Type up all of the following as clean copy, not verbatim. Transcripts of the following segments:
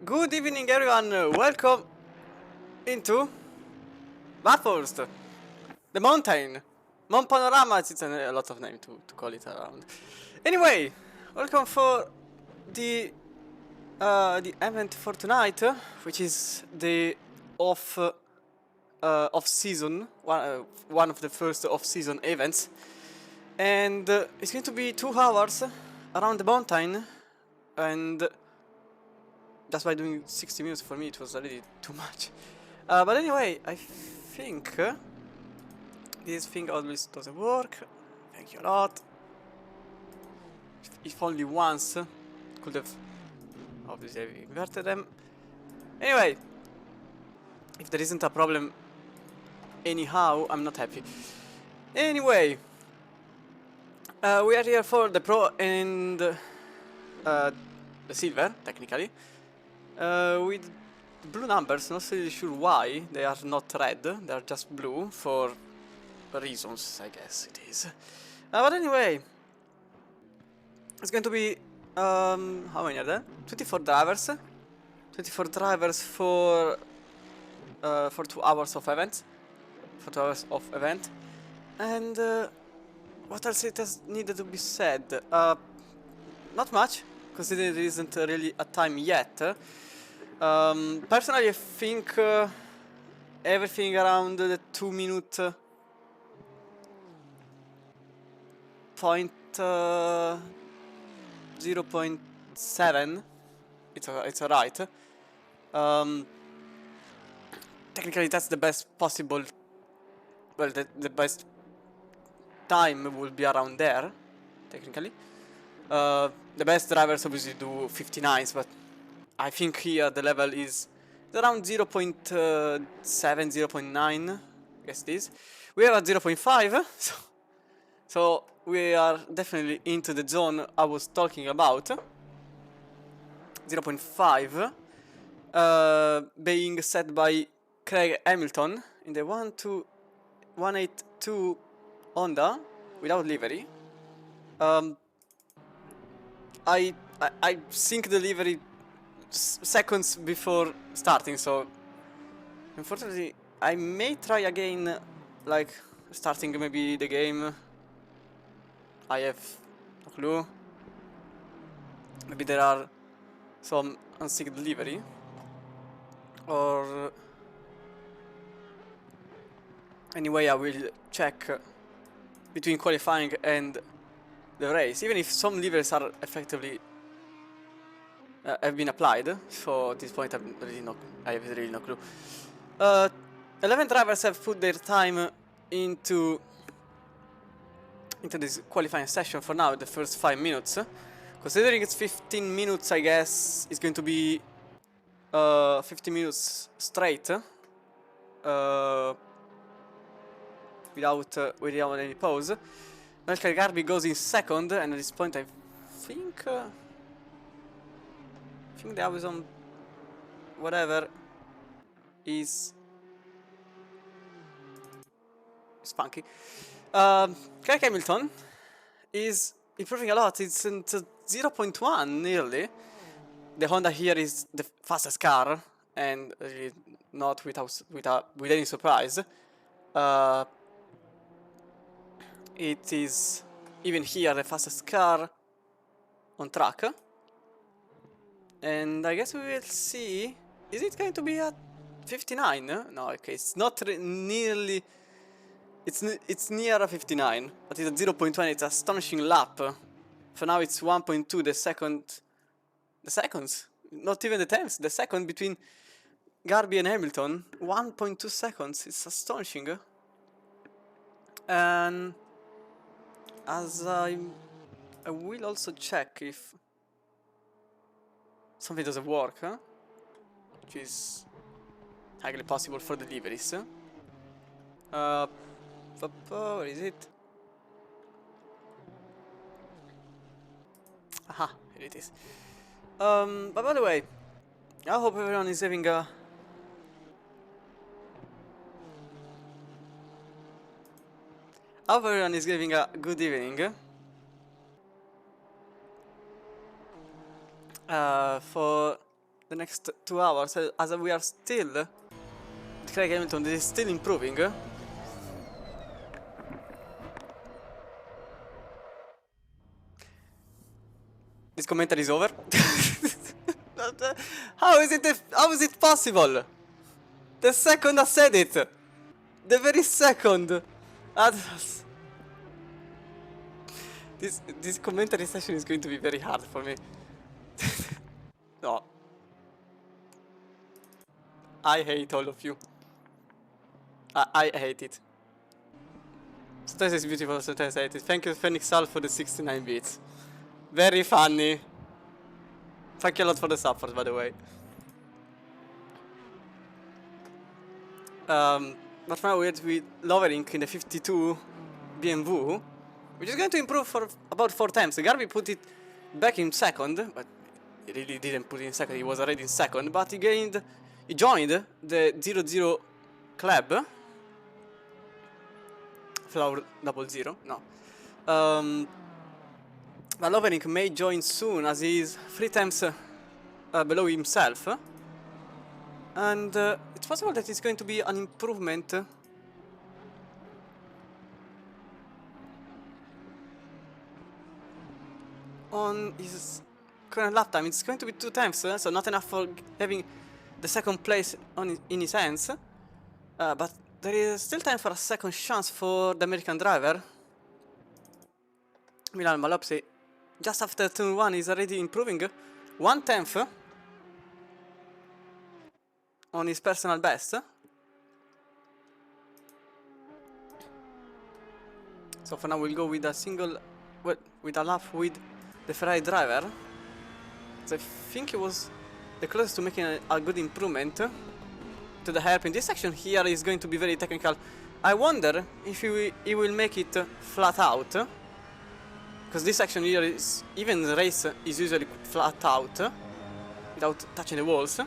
Good evening everyone, welcome into Bathurst, the mountain, Mount Panorama, it's a lot of name to call it around. Anyway, welcome for the event for tonight, which is the off-season, one of the first off-season events. And it's going to be 2 hours around the mountain, and that's why doing 60 minutes for me, it was already too much. But anyway, I think this thing always doesn't work. Thank you a lot. If only once could have obviously inverted them. Anyway, if there isn't a problem anyhow, I'm not happy. Anyway, we are here for the pro and the silver, technically. With blue numbers, not really sure why they are not red, they are just blue for reasons, I guess it is. But anyway, it's going to be, how many are there? 24 drivers. 24 drivers for 2 hours of event. For 2 hours of event. And what else it has needed to be said? Not much, considering there isn't really a time yet. Personally, I think everything around the 2 minute point 0.7, it's alright. Technically, that's the best possible. Well, the best time will be around there. Technically, the best drivers obviously do 59s, but I think here the level is It's around 0.7, 0.9, I guess it is. We have a 0.5, so we are definitely into the zone I was talking about. 0.5, being set by Craig Hamilton in the 182 Honda without livery. I sync the livery seconds before starting, so unfortunately I may try again, like starting maybe the game. I have no clue. Maybe there are some unsynced livery, or anyway I will check between qualifying and the race, even if some liveries are effectively have been applied. So at this point I have really no clue. 11 drivers have put their time into this qualifying session for now, the first 5 minutes. Considering it's 15 minutes, I guess it's going to be 15 minutes straight, without any pause. Melker Garbi goes in second, and at this point I think that I was on whatever is funky. Craig Hamilton is improving a lot. It's into 0.1 nearly. The Honda here is the fastest car, and really not with any surprise. It is even here the fastest car on track. And I guess we will see. Is it going to be at 59? No, okay, it's not nearly. It's near a 59, but it's a 0.1. It's an astonishing lap. For now, it's 1.2. The seconds, not even the tenths. The second between Garbi and Hamilton, 1.2 seconds. It's astonishing. And as I will also check if something doesn't work, which is highly possible for deliveries. Where is it? Aha, here it is. But by the way, I hope everyone is having a good evening. For the next 2 hours, as we are still, Craig Hamilton is still improving. This commentary is over. How is it possible? The second I said it, the very second. This commentary session is going to be very hard for me. No. I hate all of you. I hate it. Sometimes it's beautiful, sometimes I hate it. Thank you, Phoenix Sal, for the 69 bits. Very funny. Thank you a lot for the support, by the way. But now we're with lowering in the 52 BMW, which is going to improve for about 4 times. Garbi put it back in second, but he really didn't put it in second. He was already in second, but he joined the 0-0 club. Flower 00, no. But Lovering may join soon, as he is 3 times below himself. And it's possible that it's going to be an improvement on his current lap time. It's going to be 2 times, so not enough for having the second place in his hands. But there is still time for a second chance for the American driver. Milan Malopsi, just after turn 1, is already improving 1/10 on his personal best. So for now we'll go with a single, with a lap with the Ferrari driver. So I think he was the closest to making a good improvement to the hairpin. This section here is going to be very technical. I wonder if he will make it flat out, because this section here is, even the race is usually flat out without touching the walls.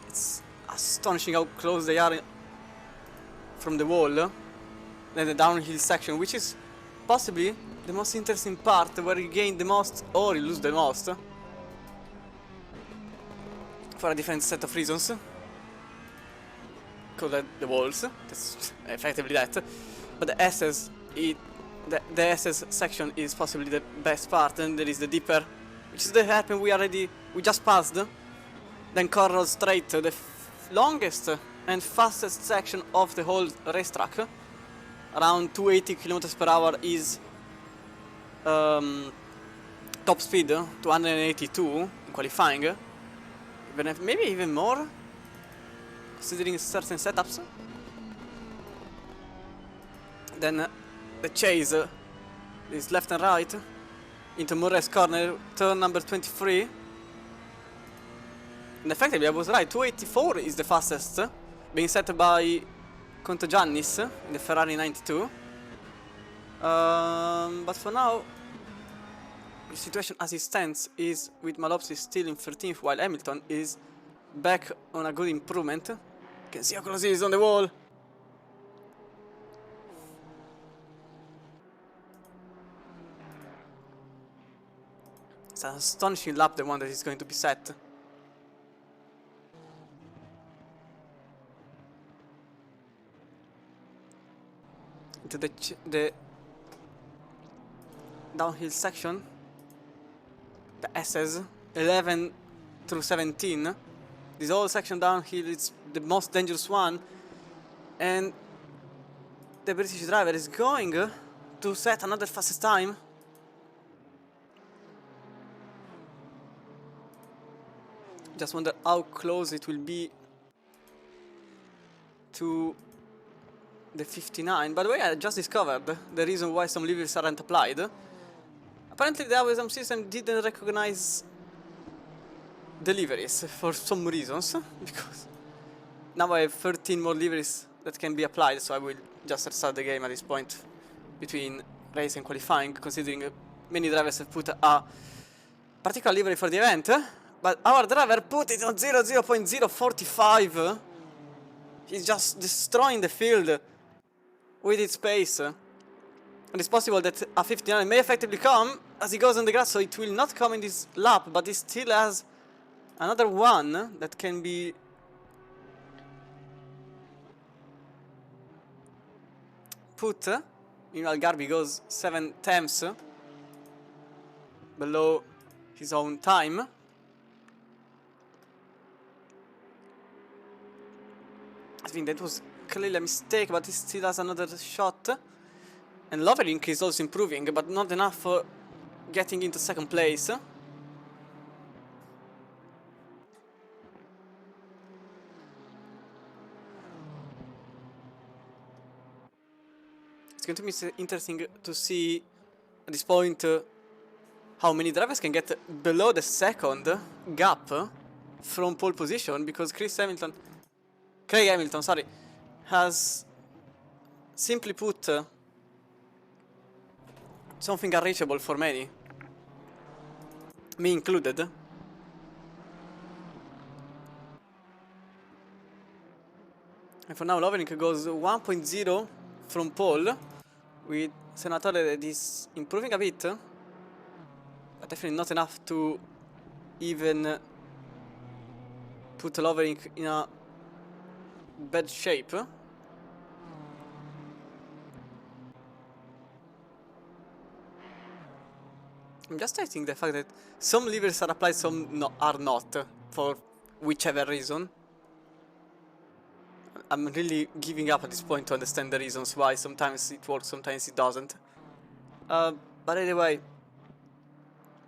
It's astonishing how close they are from the wall. Then the downhill section, which is possibly the most interesting part, where you gain the most or you lose the most, for a different set of reasons. Called the walls, that's effectively that. But the SS, the SS section is possibly the best part, and there is the deeper, which is the hairpin we just passed. Then corridor straight, the longest and fastest section of the whole racetrack. Around 280 km per hour is top speed, 282 in qualifying. Maybe even more, considering certain setups. Then the chase is left and right into Murray's corner, turn number 23. And effectively I was right, 284 is the fastest, being set by Contagiannis in the Ferrari 92. But for now, the situation as it stands is with Malopsy still in 13th, while Hamilton is back on a good improvement. You can see how close he is on the wall. It's an astonishing lap, the one that is going to be set. Into the downhill section. The SS 11 through 17. This whole section downhill is the most dangerous one, and the British driver is going to set another fastest time. Just wonder how close it will be to the 59. By the way, I just discovered the reason why some liveries aren't applied. Apparently the AWSM system didn't recognize deliveries for some reasons, because now I have 13 more liveries that can be applied, so I will just restart the game at this point between race and qualifying, considering many drivers have put a particular livery for the event, but our driver put it on 0.045. He's just destroying the field with its pace. And it's possible that a 59 may effectively come as he goes on the grass, so it will not come in this lap, but he still has another one that can be put. Meanwhile, Garby goes 7/10 below his own time. I think that was clearly a mistake, but he still has another shot. And Loverink is also improving, but not enough for getting into second place. It's going to be interesting to see at this point how many drivers can get below the second gap from pole position, because Craig Hamilton, sorry, has simply put something unreachable for many, me included. And for now, Loverink goes 1.0 from pole, with Senatore that is improving a bit, but definitely not enough to even put Loverink in a bad shape. I'm just stating the fact that some levers are applied, some are not, for whichever reason. I'm really giving up at this point to understand the reasons why. Sometimes it works, sometimes it doesn't. But anyway,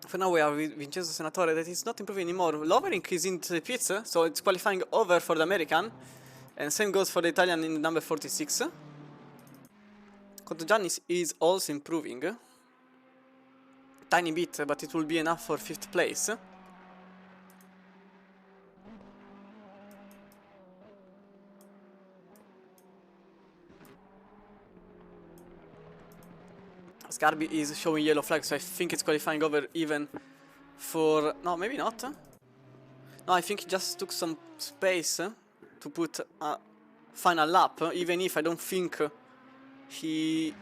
for now we are with Vincenzo Senatore that is not improving anymore. Loverink is into the pits, so it's qualifying over for the American. And same goes for the Italian in number 46. Contagiannis is also improving. tiny bit, but it will be enough for 5th place. Scarby is showing yellow flag, so I think it's qualifying over even for... No, maybe not. No, I think he just took some space to put a final lap, even if I don't think he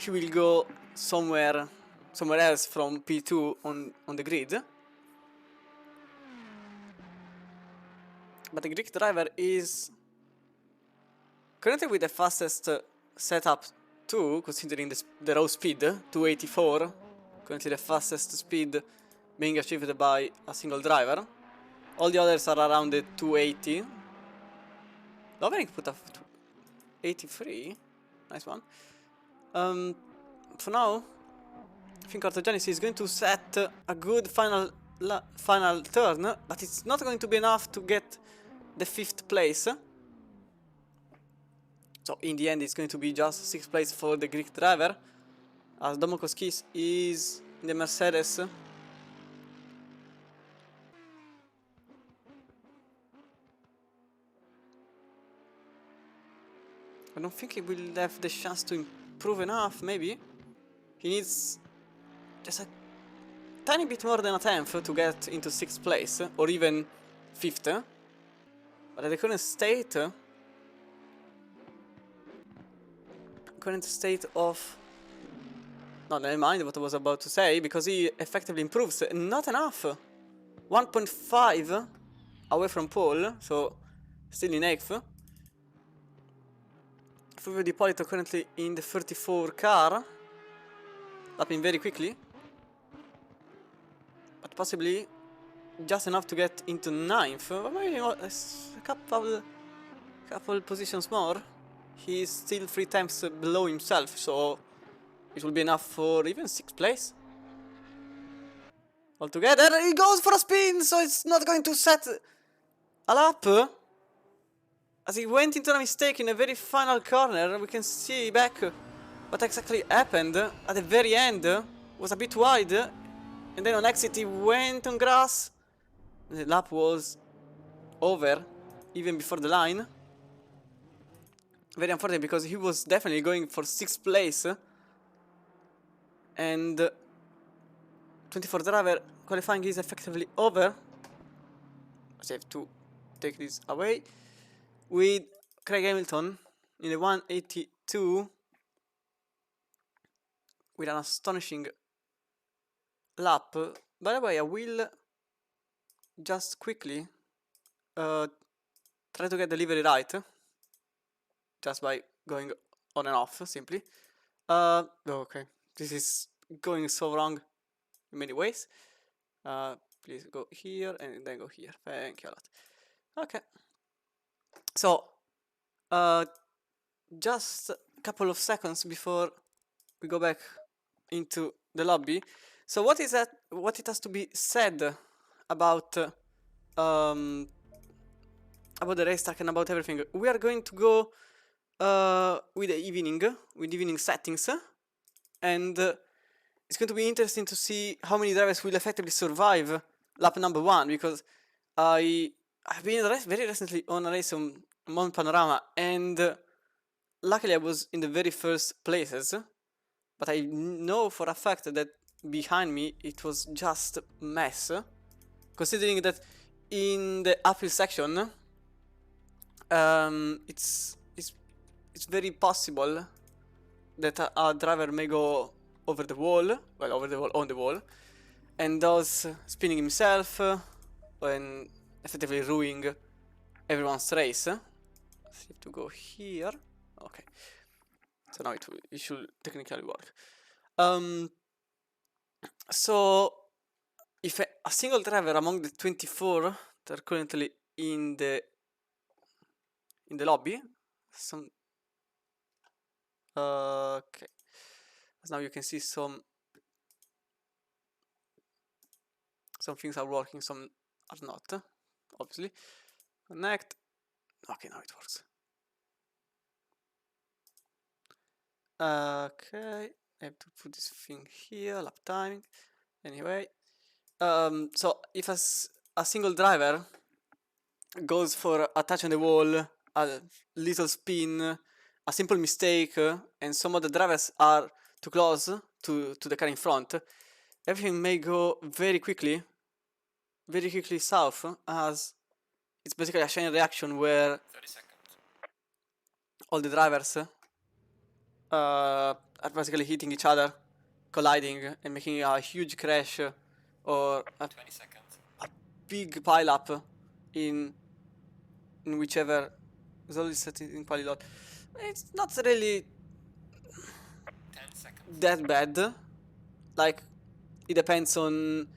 will go somewhere else from P2 on the grid. But the Greek driver is currently with the fastest setup too, considering the raw speed, 284. Currently the fastest speed being achieved by a single driver. All the others are around the 280. Lovering put a 83. Nice one. For now, I think Orthogenesis is going to set a good final turn, but it's not going to be enough to get the 5th place. So in the end it's going to be just 6th place for the Greek driver, as Domokoskis is in the Mercedes. I don't think he will have the chance to improve enough, maybe. He needs just a tiny bit more than a 10th to get into 6th place, or even 5th. But at the current state of... No, never mind what I was about to say, because he effectively improves. Not enough. 1.5 away from pole, so still in 8th. Fulvio Di Polito currently in the 34 car, lapping very quickly, but possibly just enough to get into 9th, or maybe a couple positions more. He is still 3 times below himself, so it will be enough for even 6th place. Altogether, he goes for a spin, so it's not going to set a lap. As he went into a mistake in the very final corner, we can see back what exactly happened. At the very end, was a bit wide, and then on exit he went on grass. The lap was over, even before the line. Very unfortunate, because he was definitely going for 6th place. And 24 driver qualifying is effectively over. I have to take this away. With Craig Hamilton in the 182 with an astonishing lap. By the way, I will just quickly try to get the livery right, just by going on and off, simply. Okay, this is going so wrong in many ways. Please go here and then go here. Thank you a lot. Okay. So, just a couple of seconds before we go back into the lobby. So what is that? What it has to be said about the racetrack and about everything? We are going to go with evening settings, and it's going to be interesting to see how many drivers will effectively survive lap number 1, because I've been very recently on a race on Mont Panorama, and luckily I was in the very first places, but I know for a fact that behind me it was just mess, considering that in the uphill section it's very possible that a driver may go over the wall, on the wall, and thus spinning himself and effectively ruining everyone's race. Let's see if to go here. Okay, so now it should technically work. So if a single driver among the 24 that are currently in the lobby, okay, so now you can see some things are working, some are not, obviously. Connect. Okay, now it works. Okay, I have to put this thing here, lap timing. Anyway, so if a single driver goes for a touch on the wall, a little spin, a simple mistake, and some of the drivers are too close to the car in front, everything may go very quickly south, as it's basically a chain reaction where 30 seconds. all the drivers are basically hitting each other, colliding, and making a huge crash or a 20 seconds. big pile up in whichever zone is set in Qualilot. It's not really 10 seconds. that bad. Like, it depends on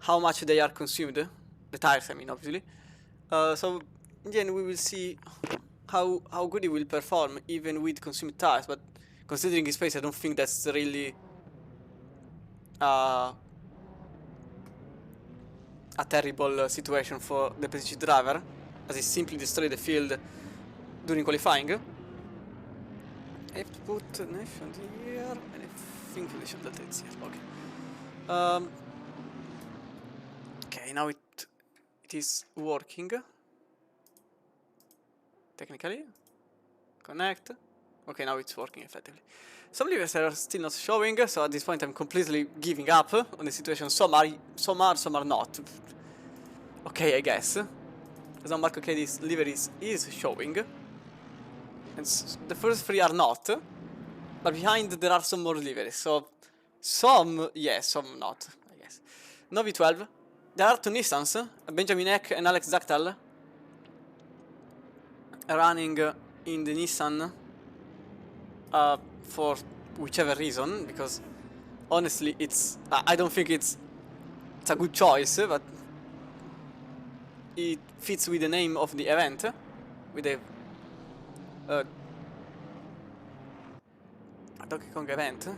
how much they are consumed. The tires, I mean, obviously. So in the end, we will see how good it will perform even with consumed tires. But considering its pace, I don't think that's really a terrible situation for the PCG driver, as he simply destroyed the field during qualifying. I have to put nation here, and I think nation delta is here. Okay. Okay, now it is working. Technically. Connect. Okay, now it's working effectively. Some levers are still not showing, so at this point I'm completely giving up on the situation. Some are not. Okay, I guess. So Marco K's lever is showing. And the first three are not. But behind there are some more liveries, so some yes, some not, I guess. No V12. There are two Nissans, Benjamin Eck and Alex Zachtal, running in the Nissan for whichever reason, because honestly I don't think it's a good choice, but it fits with the name of the event, with the Donkey Kong event,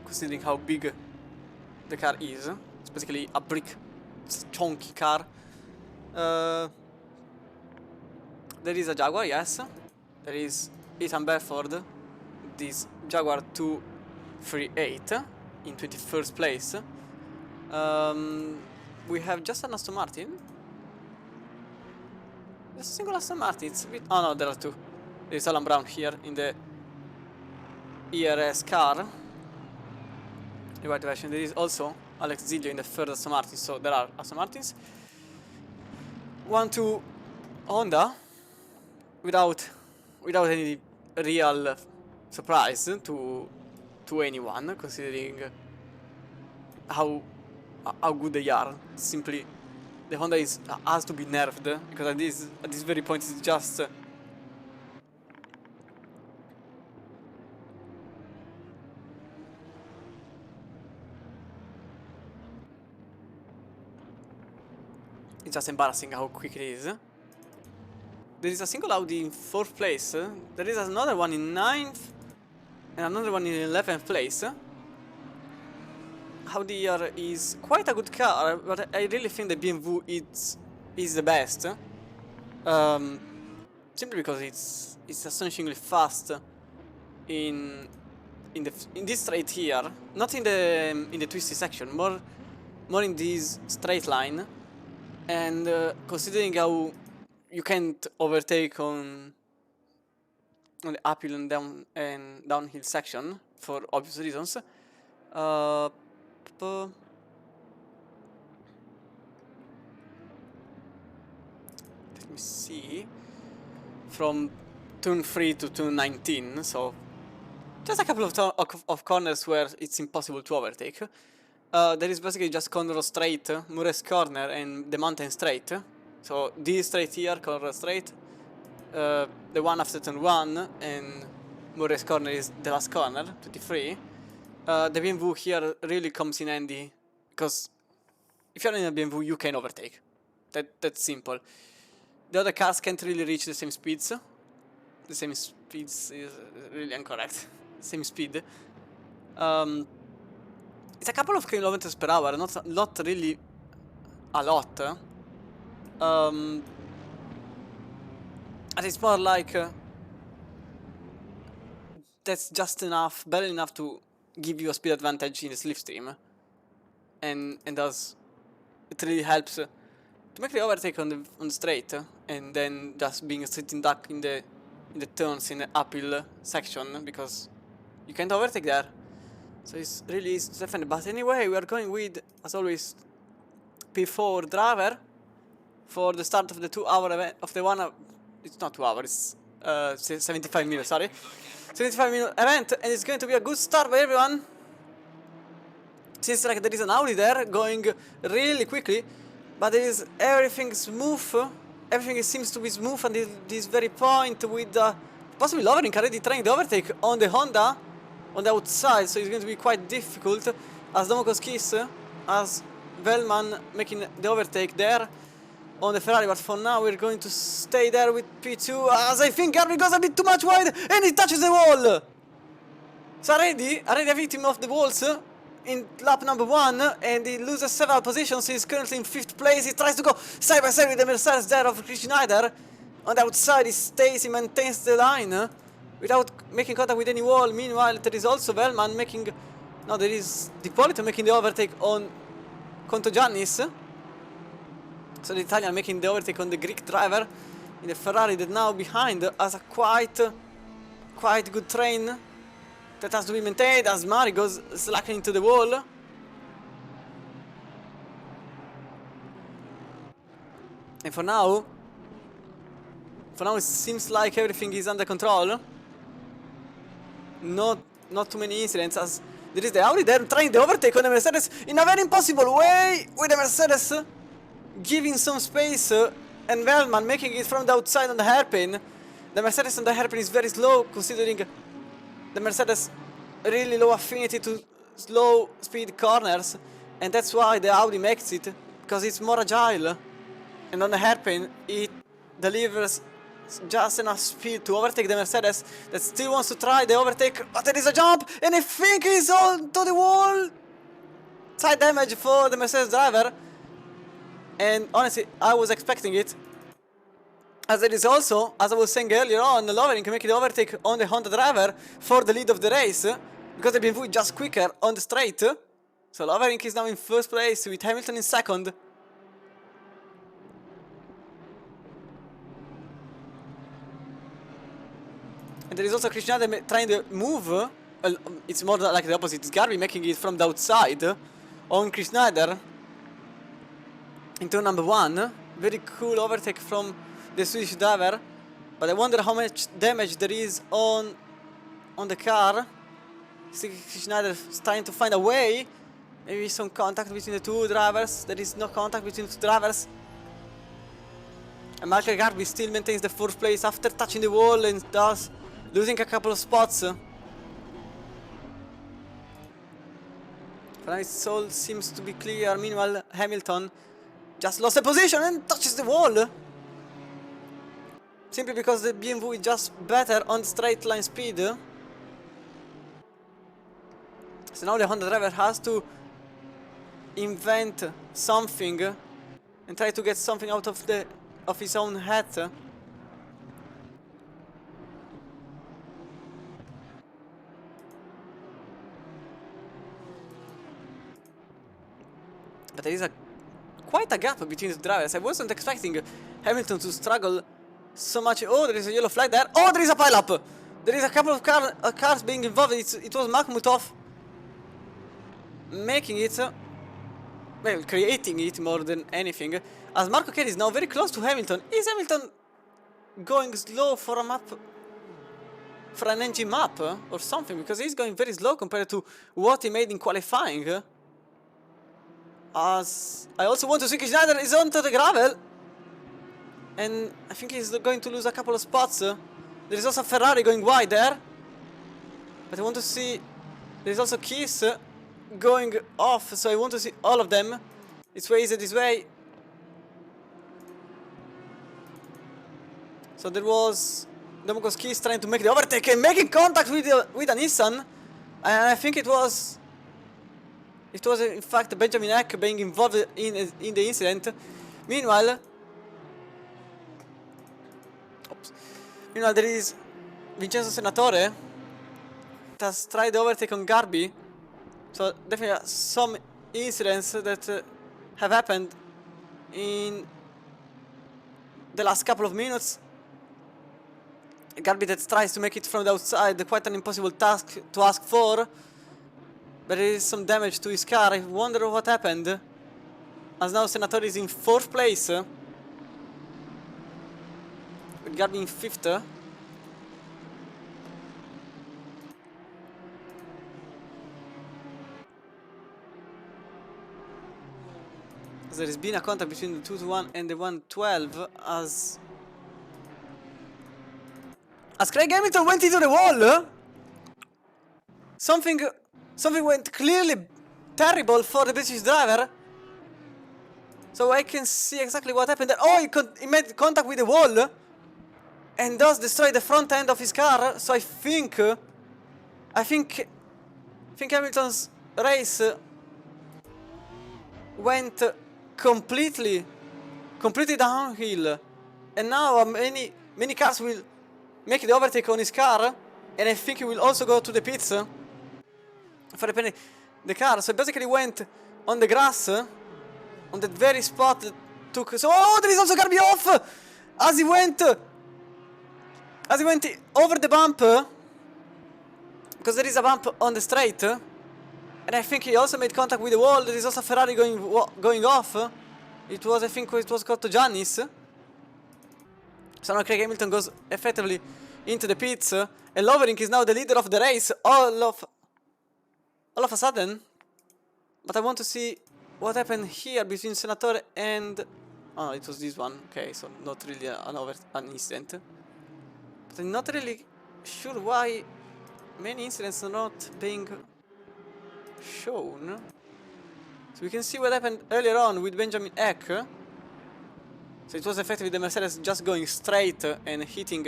considering how big the car is. It's basically a brick, it's a chunky car. There is a Jaguar, yes. There is Ethan Bedford, this Jaguar 238 in 21st place. We have just an Aston Martin. Just a single Aston Martin. It's a bit. Oh no, there are two. There's Alan Brown here in the ERS car. The white version. There is also Alex Zilio in the third Aston Martin, so there are Aston Martins. 1-2 Honda, without any real surprise to anyone, considering how good they are. Simply, the Honda has to be nerfed, because at this very point it's just embarrassing how quick it is. There is a single Audi in 4th place. There is another one in 9th and another one in 11th place. Audi here is quite a good car, but I really think the BMW is the best. Simply because it's astonishingly fast in this straight here, not in the twisty section, more in this straight line. And considering how you can't overtake on the uphill and downhill section for obvious reasons, let me see, from turn 3 to turn 19, so just a couple of corners where it's impossible to overtake. There is basically just Conroe Straight, Murray's Corner, and the Mountain Straight. So this straight here, Conroe Straight, the one after turn 1, and Murray's Corner is the last corner, 23. The BMW here really comes in handy, because if you're in a BMW, you can overtake. That's simple. The other cars can't really reach the same speeds. The same speeds is really incorrect. Same speed. It's a couple of kilometers per hour, not really a lot. And it's more like that's just enough, barely enough to give you a speed advantage in the slipstream, and thus it really helps to make the overtake on the straight, and then just being a sitting duck in the turns in the uphill section, because you can't overtake there. So it's really easy to defend. But anyway, we are going with, as always, P4 driver for the start of the 2-hour event, of the 1 hour, it's not 2 hours, it's 75 minutes, sorry. 75-minute event, and it's going to be a good start by everyone. Seems like there is an Audi there going really quickly, but there is everything smooth. Everything seems to be smooth until this very point, with possibly Lovering already trying the overtake on the Honda on the outside, so it's going to be quite difficult as Domokos Kiss, as Velman making the overtake there on the Ferrari, but for now we're going to stay there with P2, as I think Garby goes a bit too much wide and he touches the wall. So already a victim of the walls in lap number 1, and he loses several positions. He's currently in 5th place. He tries to go side by side with the Mercedes there of Chris Schneider. On the outside he stays, he maintains the line without making contact with any wall. Meanwhile there is also Velman making, no, there is Dipolito making the overtake on Conto Giannis. So the Italian making the overtake on the Greek driver in the Ferrari that now behind has a quite good train that has to be maintained, as Mari goes slacking into the wall. And for now it seems like everything is under control. Not too many incidents, as there is the Audi there trying the overtake on the Mercedes in a very impossible way, with the Mercedes giving some space, and Velman making it from the outside on the hairpin. The Mercedes on the hairpin is very slow, considering the Mercedes really low affinity to slow speed corners, and that's why the Audi makes it, because it's more agile, and on the hairpin it delivers just enough speed to overtake the Mercedes that still wants to try the overtake, but there is a jump, and I think he's on to the wall. Side damage for the Mercedes driver. And honestly, I was expecting it, as there is also, as I was saying earlier on, Lovering making the overtake on the Honda driver for the lead of the race, because the BMW is just quicker on the straight. So Lovering is now in 1st place with Hamilton in 2nd. And there is also Chris Schneider trying to move. Well, it's more like the opposite. It's Garby making it from the outside on Chris Schneider into number 1. Very cool overtake from the Swedish driver, but I wonder how much damage there is on the car. See Schneider is trying to find a way, maybe some contact between the two drivers. There is no contact between the two drivers, and Michael Garby still maintains the 4th place after touching the wall and thus losing a couple of spots. For now it all seems to be clear. Meanwhile Hamilton just lost a position and touches the wall, simply because the BMW is just better on straight line speed. So now the Honda driver has to invent something and try to get something out of his own head. But there is quite a gap between the drivers. I wasn't expecting Hamilton to struggle so much. Oh, there is a yellow flag there. Oh, there is a pile-up. There is a couple of cars being involved. It was Makhmutov making it, well, creating it more than anything. As Marco Kerr is now very close to Hamilton. Is Hamilton going slow for a map, for an engine map or something? Because he's going very slow compared to what he made in qualifying. As I also want to see Schneider is onto the gravel, and I think he's going to lose a couple of spots. There is also Ferrari going wide there, but I want to see, there is also Kiss going off, so I want to see all of them. This way, is it this way? So there was Domokos Kiss trying to make the overtake and making contact with a Nissan, and I think it was in fact Benjamin Eck being involved in the incident. Meanwhile, there is Vincenzo Senatore that has tried the overtake on Garby So definitely some incidents that have happened in the last couple of minutes. Garby that tries to make it from the outside, quite an impossible task to ask for. But there is some damage to his car. I wonder what happened. As now Senator is in 4th place. With Garby in 5th. There has been a contact between the 221 and the 112 as Craig Hamilton went into the wall. Something went clearly terrible for the British driver. So I can see exactly what happened there. Oh, he made contact with the wall and thus destroyed the front end of his car. So I think Hamilton's race went completely downhill, and now many cars will make the overtake on his car, and I think he will also go to the pits for repairing the car. So basically went on the grass on that very spot that took. So there is also Garby off as he went over the bump, because there is a bump on the straight. And I think he also made contact with the wall. There is also Ferrari going off. I think it was Cotto Giannis. So now Craig Hamilton goes effectively into the pits. And Lovering is now the leader of the race all of a sudden. But I want to see what happened here between Senatore and... Oh, it was this one. Okay, so not really an incident. But I'm not really sure why many incidents are not being shown. So we can see what happened earlier on with Benjamin Eck. So it was effectively the Mercedes just going straight and hitting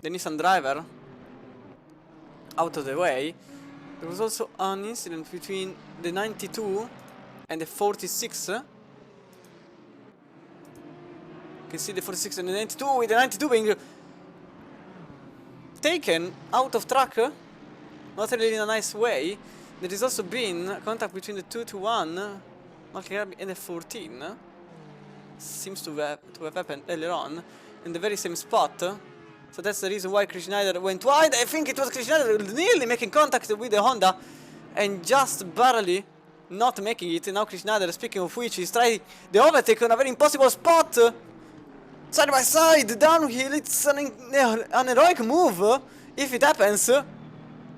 the Nissan driver out of the way. There was also an incident between the 92 and the 46. You can see the 46 and the 92, with the 92 being taken out of track, not really in a nice way. There has also been contact between the 221 and the 14. Seems to have happened earlier on in the very same spot. So that's the reason why Chris Schneider went wide. I think it was Chris Schneider nearly making contact with the Honda and just barely not making it. And now Chris Schneider, speaking of which, is trying the overtake on a very impossible spot. Side by side, downhill. It's an heroic move if it happens.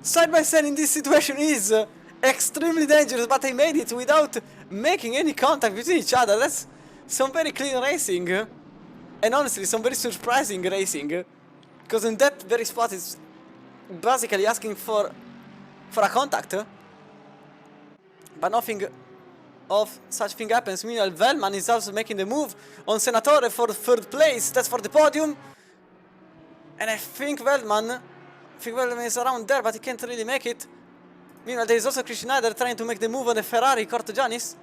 Side by side in this situation is extremely dangerous, but they made it without making any contact between each other. That's some very clean racing, and honestly some very surprising racing, because in that very spot is basically asking for a contact, but nothing of such thing happens. Meanwhile, Velman is also making the move on Senatore for 3rd place. That's for the podium, and I think Velman is around there, but he can't really make it. Meanwhile, there is also Chris Schneider trying to make the move on the Ferrari. Cotto Giannis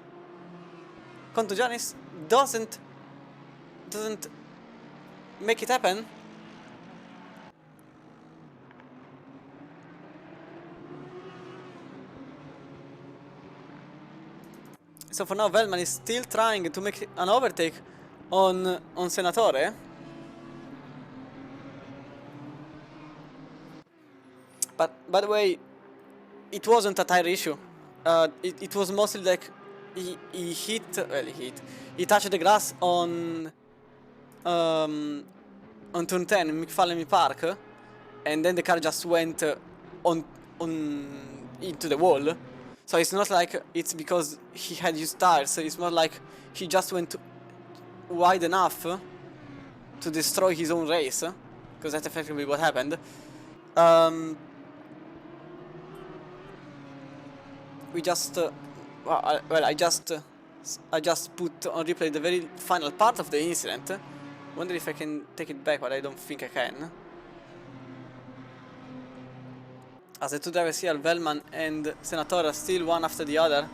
doesn't make it happen. So for now, Velman is still trying to make an overtake on Senatore. But by the way, it wasn't a tire issue. It was mostly like he touched the grass on turn 10 in McFarlane Park, and then the car just went into the wall. So it's not like it's because he had used tires. It's not like he just went wide enough to destroy his own race, because that's effectively what happened. We just I just put on replay the very final part of the incident. Wonder if I can take it back, but I don't think I can. As the two drivers here, Velman and Senatore, are still one after the other.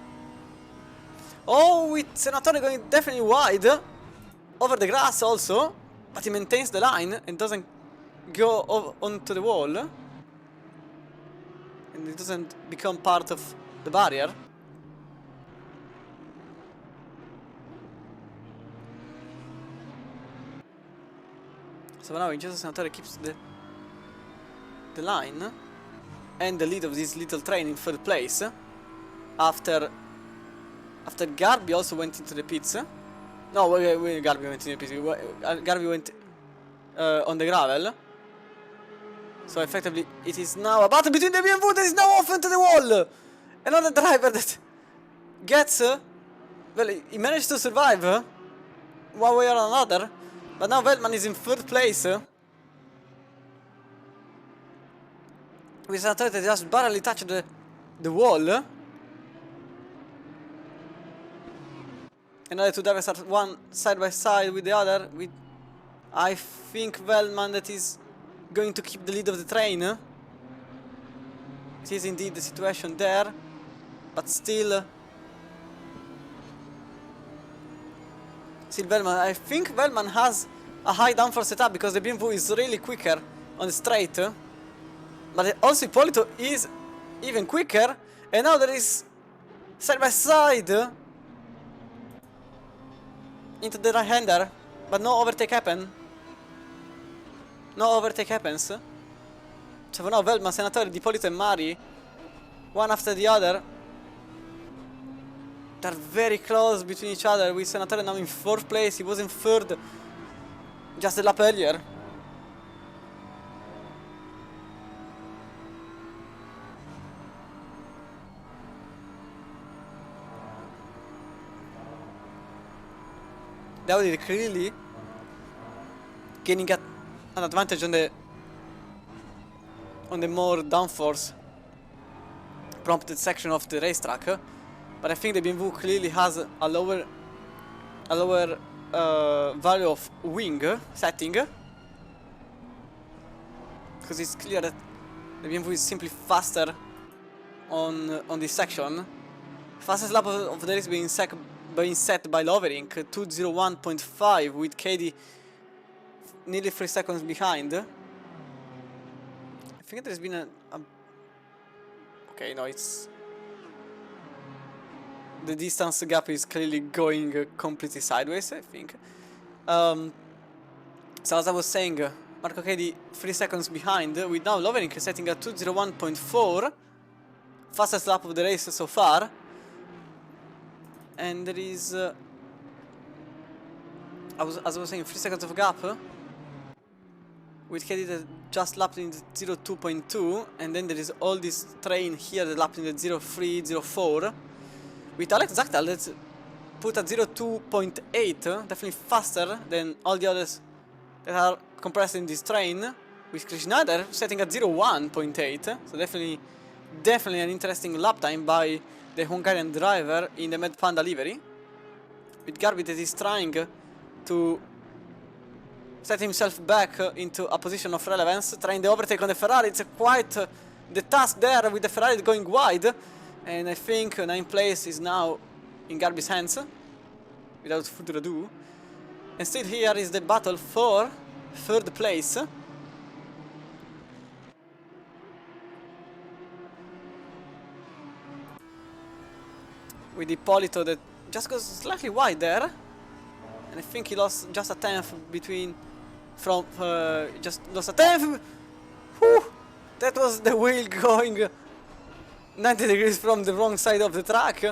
Oh, with Senatore going definitely wide over the grass also, but he maintains the line and doesn't go onto the wall, and it doesn't become part of the barrier. So now Vincenzo Senatore keeps the line and the lead of this little train in third place. After Garbi also went into the pits. No, Garbi went into the pits. Garbi went on the gravel. So effectively it is now a battle between the BMW that is now off into the wall. Another driver that gets... well, he managed to survive one way or another. But now Veltman is in third place. With Senatore that just barely touched the wall. And the two drivers are one side by side with the other. With, I think, Veltman that is going to keep the lead of the train. It is indeed the situation there. But still... Veltman, I think Veltman has a high downforce setup because the BMW is really quicker on the straight. But also Ippolito is even quicker. And now there is side by side into the right hander. But no overtake happen. No overtake happens. So for now Veltman, Senatore, Ippolito and Mari, one after the other, they're very close between each other, with Senatore now in fourth place. He was in third just a lap earlier. Davide clearly gaining an advantage on the more downforce prompted section of the racetrack. But I think the BMW clearly has a lower value of wing setting, because it's clear that the BMW is simply faster on this section. Fastest lap of the race being set by Lovering, 2:01.5, with KD nearly 3 seconds behind. I think there's been a okay, no, it's... the distance gap is clearly going completely sideways, I think. So as I was saying, Marco Kedi 3 seconds behind, with now Lovering setting at 2:01.4, fastest lap of the race so far. And there is, as I was saying, 3 seconds of gap, with Kedi that just lapped in the 0.2.2, and then there is all this train here that lapped in the 0.3, 0.4. With Alex Zachtal that's put at 0.2.8, definitely faster than all the others that are compressed in this train. With Chris Schneider setting at 0.1.8, so definitely an interesting lap time by the Hungarian driver in the Mad Panda livery. With Garbi that is trying to set himself back into a position of relevance, trying the overtake on the Ferrari. It's quite the task there, with the Ferrari going wide. And I think 9th place is now in Garbi's hands, without further ado. And still here is the battle for 3rd place. With Ippolito that just goes slightly wide there. And I think he lost just a 10th between... just lost a 10th! Whew! That was the wheel going 90 degrees from the wrong side of the track.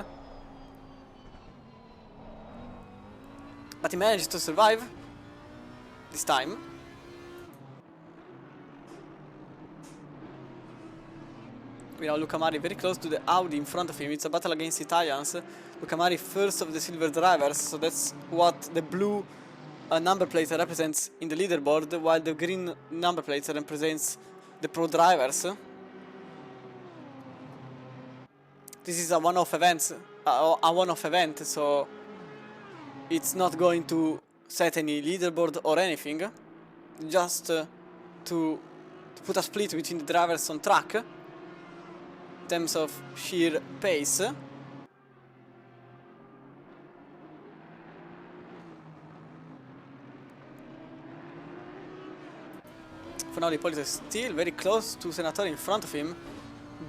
But he managed to survive this time. We now Luca Mari very close to the Audi in front of him. It's a battle against Italians. Luca Mari first of the silver drivers, so that's what the blue number plate represents in the leaderboard, while the green number plate represents the pro drivers. This is a one-off event, so it's not going to set any leaderboard or anything, just to put a split between the drivers on track in terms of sheer pace. For now, Ippolito is still very close to Senatore in front of him.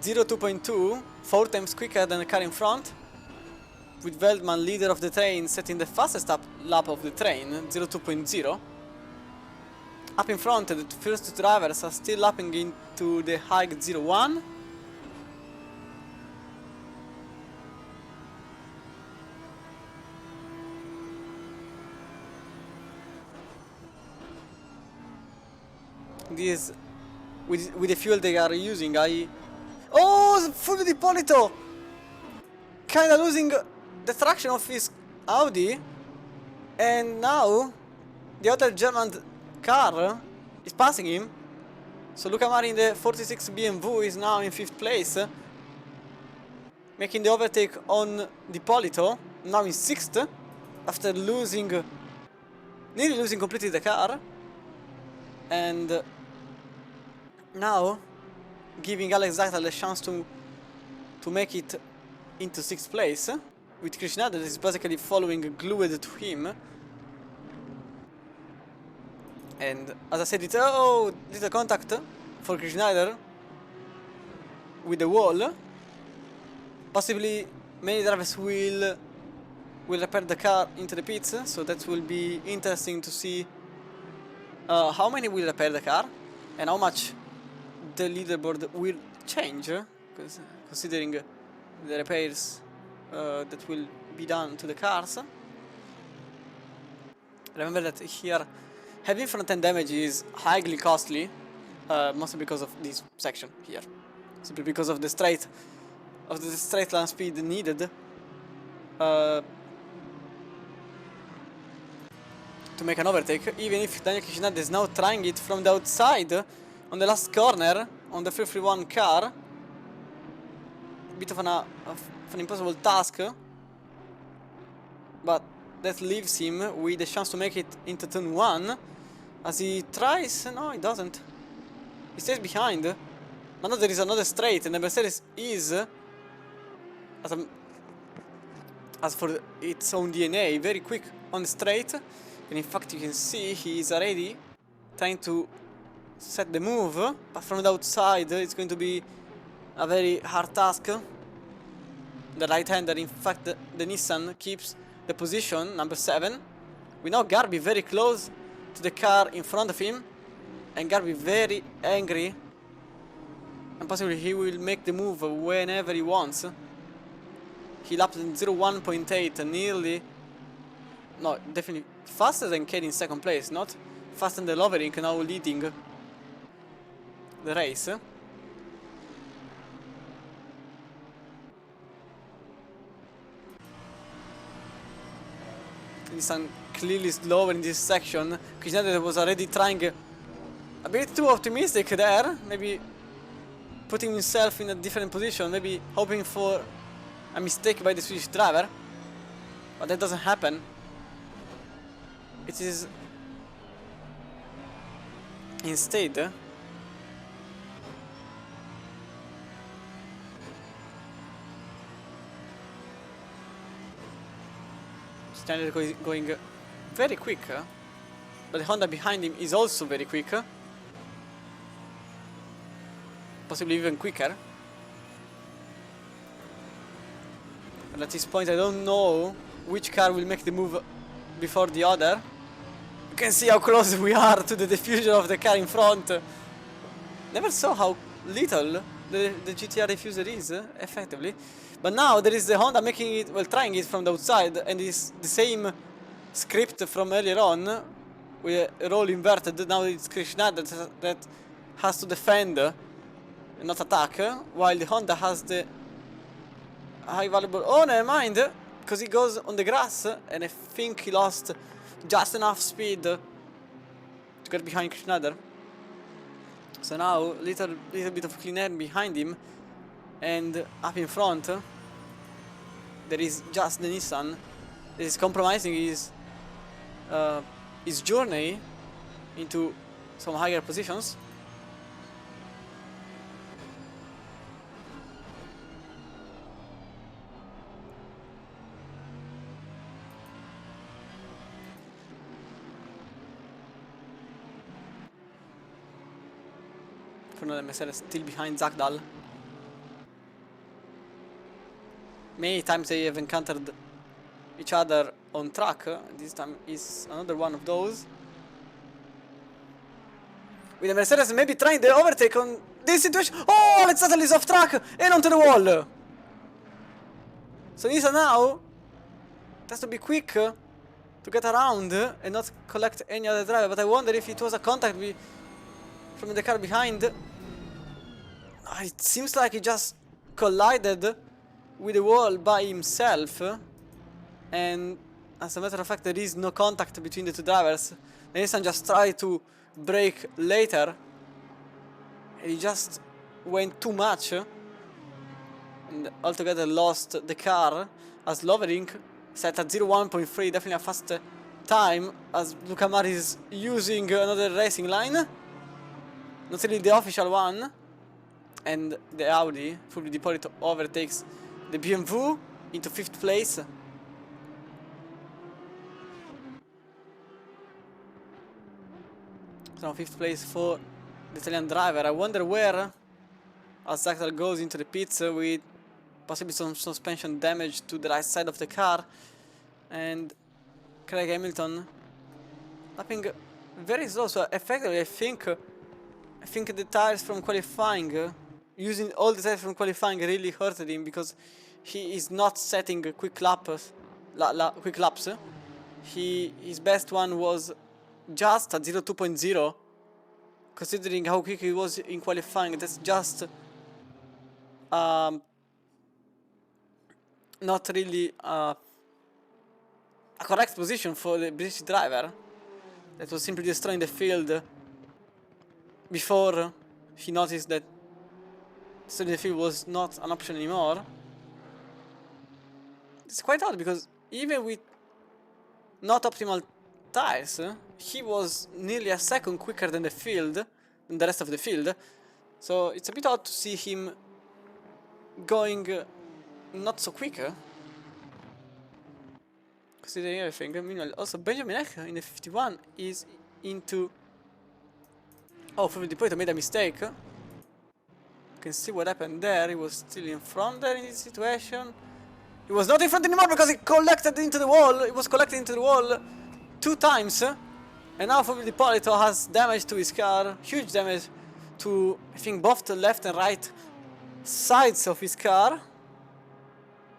0.2.2 4 times quicker than the car in front, with Veldman, leader of the train, setting the fastest lap of the train, 02.0. Up in front, the first two drivers are still lapping into the high 01. This, with the fuel they are using, Oh, Fulvio Di Polito! Kinda losing the traction of his Audi. And now, the other German car is passing him. So Luca Mari in the 46 BMW is now in 5th place. Making the overtake on Di Polito, now in 6th. After nearly losing completely the car. And now giving Alex Zachtal the chance to make it into 6th place, with Krishna that is basically following glued to him. And as I said, it's little contact for Krishna with the wall. Possibly many drivers will repair the car into the pits, so that will be interesting to see how many will repair the car and how much the leaderboard will change, considering the repairs that will be done to the cars. Remember that here having front-end damage is highly costly, mostly because of this section here, simply because of the straight line speed needed to make an overtake. Even if Daniel Kishinada is now trying it from the outside on the last corner on the 331 car. A bit of an impossible task, but that leaves him with a chance to make it into turn 1. As he tries, no, he doesn't. He stays behind. Now there is another straight, and the Mercedes is, as for its own DNA, very quick on the straight. And in fact, you can see he is already trying to set the move, but from the outside it's going to be a very hard task. The right-hander, in fact, the Nissan keeps the position, number 7. We know Garbi very close to the car in front of him, and Garbi very angry, and possibly he will make the move whenever he wants. He lapped in 01.8, nearly, no, definitely faster than Kane in 2nd place, not faster than Lovering, now leading the race. Nissan clearly slower in this section. Krishnada was already trying a bit too optimistic there, maybe putting himself in a different position, maybe hoping for a mistake by the Swedish driver, but that doesn't happen. It is instead Standard going very quick, but the Honda behind him is also very quick, possibly even quicker. And at this point I don't know which car will make the move before the other. You can see how close we are to the diffuser of the car in front. Never saw how little the GTR diffuser is, effectively. But now there is the Honda making it, well, trying it from the outside, and it's the same script from earlier on, with a roll inverted. Now it's Krishna that has to defend and not attack, while the Honda has the high valuable... Oh, never mind, because he goes on the grass, and I think he lost just enough speed to get behind Krishnader. So now, little bit of clean air behind him, and up in front, there is just the Nissan that is compromising his journey into some higher positions. Fernando Mercedes still behind Zachtal. Many times they have encountered each other on track. This time is another one of those. With the Mercedes maybe trying the overtake on this situation. Oh, Alex Sattel is off track and onto the wall. So Nisa now has to be quick to get around and not collect any other driver. But I wonder if it was a contact from the car behind. It seems like he just collided with the wall by himself. And as a matter of fact, there is no contact between the two drivers. The Nissan just tried to brake later. And he just went too much. And altogether lost the car. As Lovering set at 01.3, definitely a fast time. As Luca Mari is using another racing line. Not really the official one. And the Audi, fully deployed, overtakes the BMW into 5th place. So 5th place for the Italian driver. I wonder where Zakdal goes into the pits with possibly some suspension damage to the right side of the car. And Craig Hamilton lapping very slow. So effectively I think the tires from qualifying, using all the tires from qualifying really hurted him, because he is not setting quick laps. His best one was just at 02.0, considering how quick he was in qualifying. That's just not really a correct position for the British driver. That was simply destroying the field before he noticed that destroying the field was not an option anymore. It's quite odd, because even with not optimal tires, he was nearly a second quicker than the rest of the field. So it's a bit odd to see him going not so quick, considering everything. Meanwhile, also Benjamin Eck in the 51 is into... Oh, for the deploy made a mistake. You can see what happened there. He was still in front there in this situation. He was not in front anymore because he collected into the wall. It was collected into the wall 2 times. And now Fabio Di Polito has damage to his car. Huge damage to, I think, both the left and right sides of his car.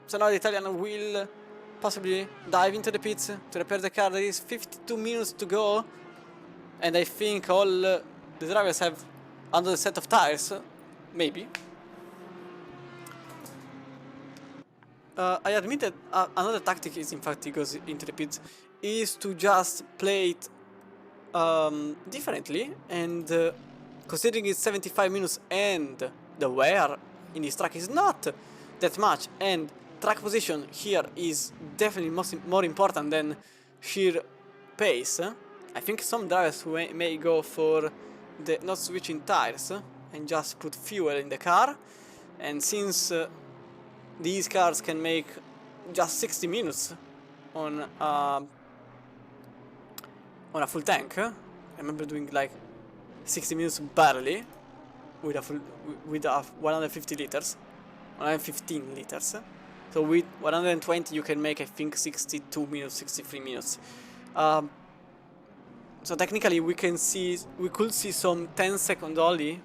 So now the Italian will possibly dive into the pits to repair the car. There is 52 minutes to go. And I think all the drivers have another set of tires. Maybe. I admit that another tactic is, in fact, he goes into the pits, is to just play it differently, and considering it's 75 minutes and the wear in this track is not that much, and track position here is definitely more important than sheer pace. I think some drivers may go for the not switching tires and just put fuel in the car, and since these cars can make just 60 minutes on a full tank. I remember doing like 60 minutes barely with a 150 liters, 115 liters. So with 120 you can make, I think, 62 minutes, 63 minutes. So technically we could see some 10 seconds only,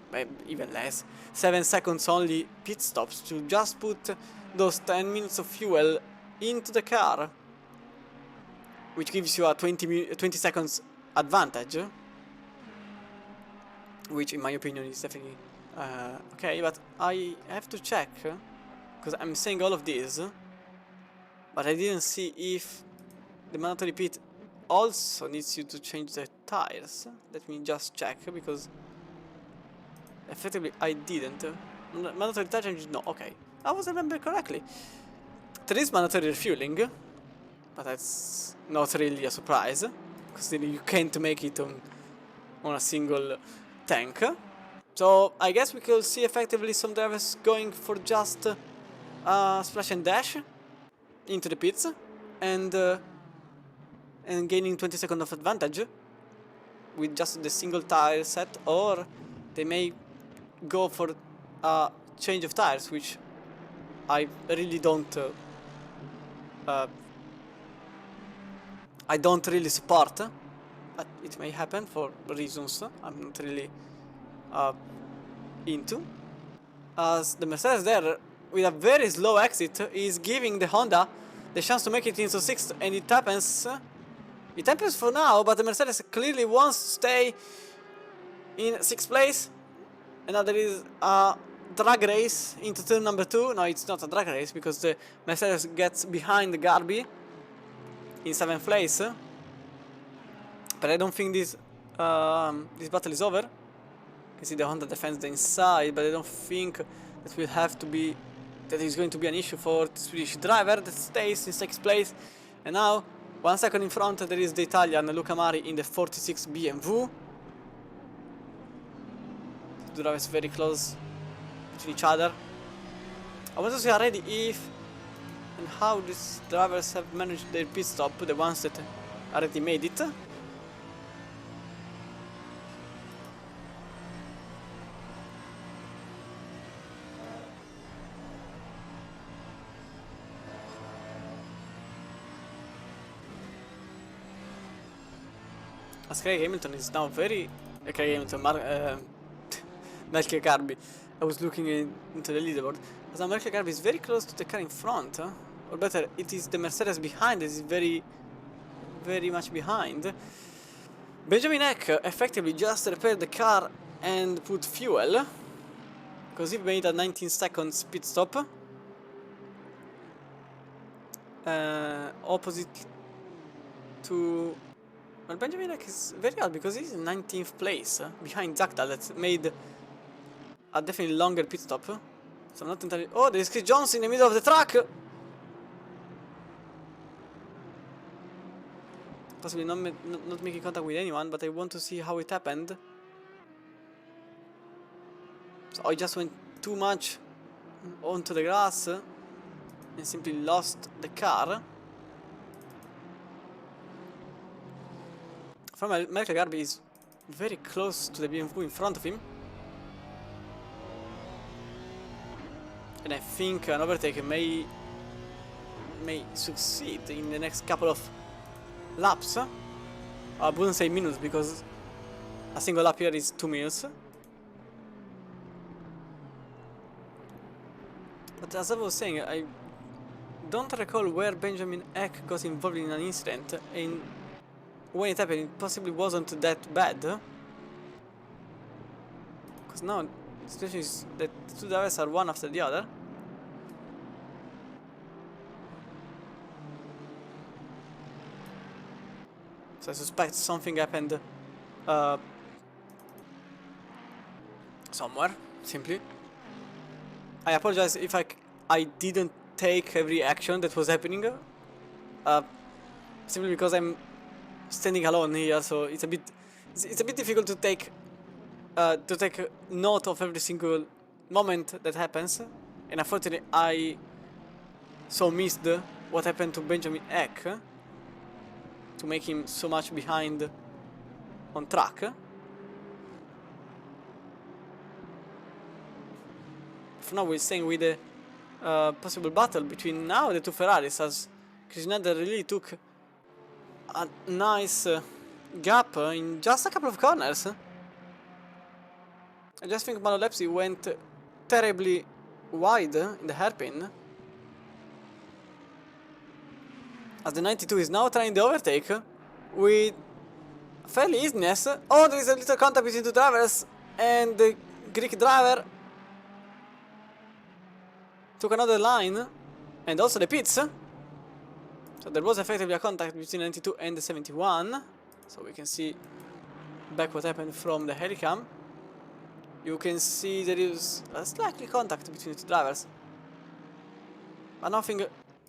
even less, 7 seconds only pit stops to just put those 10 minutes of fuel into the car, which gives you a 20 seconds advantage, which in my opinion is definitely okay. But I have to check, because I'm saying all of this, but I didn't see if the mandatory pit also needs you to change the tires. Let me just check, because effectively I didn't. Mandatory tire change, no, okay. I was remember correctly. There is mandatory refueling, but that's not really a surprise, because then you can't make it on a single tank. So I guess we could see effectively some drivers going for just splash and dash into the pits, and gaining 20 seconds of advantage with just the single tire set, or they may go for a change of tires, which I really don't I don't really support, but it may happen for reasons I'm not really into. As the Mercedes there, with a very slow exit, is giving the Honda the chance to make it into 6th, and it happens. It happens for now, but the Mercedes clearly wants to stay in 6th place. And now there is a drag race into turn number 2. No, it's not a drag race because the Mercedes gets behind the Garby in 7th place. But I don't think this battle is over. You can see the Honda defends the inside, but I don't think that will have to be is going to be an issue for the Swedish driver that stays in 6th place. And now 1 second in front there is the Italian Luca Mari in the 46 BMW. The drivers very close to each other. I want to see already if and how these drivers have managed their pit stop, the ones that already made it. As Craig Hamilton is now very... Craig Hamilton, Melchior Garby. I was looking into the leaderboard. As now Melchior Garby is very close to the car in front. Or better, it is the Mercedes behind that is very much behind. Benjamin Eck effectively just repaired the car and put fuel. Because he made a 19 seconds pit stop. Opposite to... Well, Benjamin Eck is very odd because he's in 19th place behind Zakda that made a definitely longer pit stop. So I'm not entirely... Oh, there's Chris Jones in the middle of the track! Possibly not making contact with anyone, but I want to see how it happened. So I just went too much onto the grass and simply lost the car. From Melchior Garby is very close to the BMW in front of him. And I think an overtake may succeed in the next couple of laps. I wouldn't say minutes because a single lap here is 2 minutes. But as I was saying, I don't recall where Benjamin Eck got involved in an incident, and when it happened it possibly wasn't that bad. Because now the situation is that the two drivers are one after the other. So I suspect something happened somewhere, simply. I apologize if I didn't take every action that was happening. Simply because I'm standing alone here, so it's a bit difficult to take note of every single moment that happens. And unfortunately I so missed what happened to Benjamin Eck to make him so much behind on track. For now we're staying with the possible battle between now the two Ferraris, as Chris Schneider really took a nice gap in just a couple of corners. I just think Malolepsy went terribly wide in the hairpin. As the 92 is now trying the overtake with fairly easiness. Oh, there is a little contact between the drivers, and the Greek driver took another line, and also the pits. So there was effectively a contact between the 92 and the 71. So we can see back what happened from the helicam. You can see there is a slightly contact between the two drivers, but nothing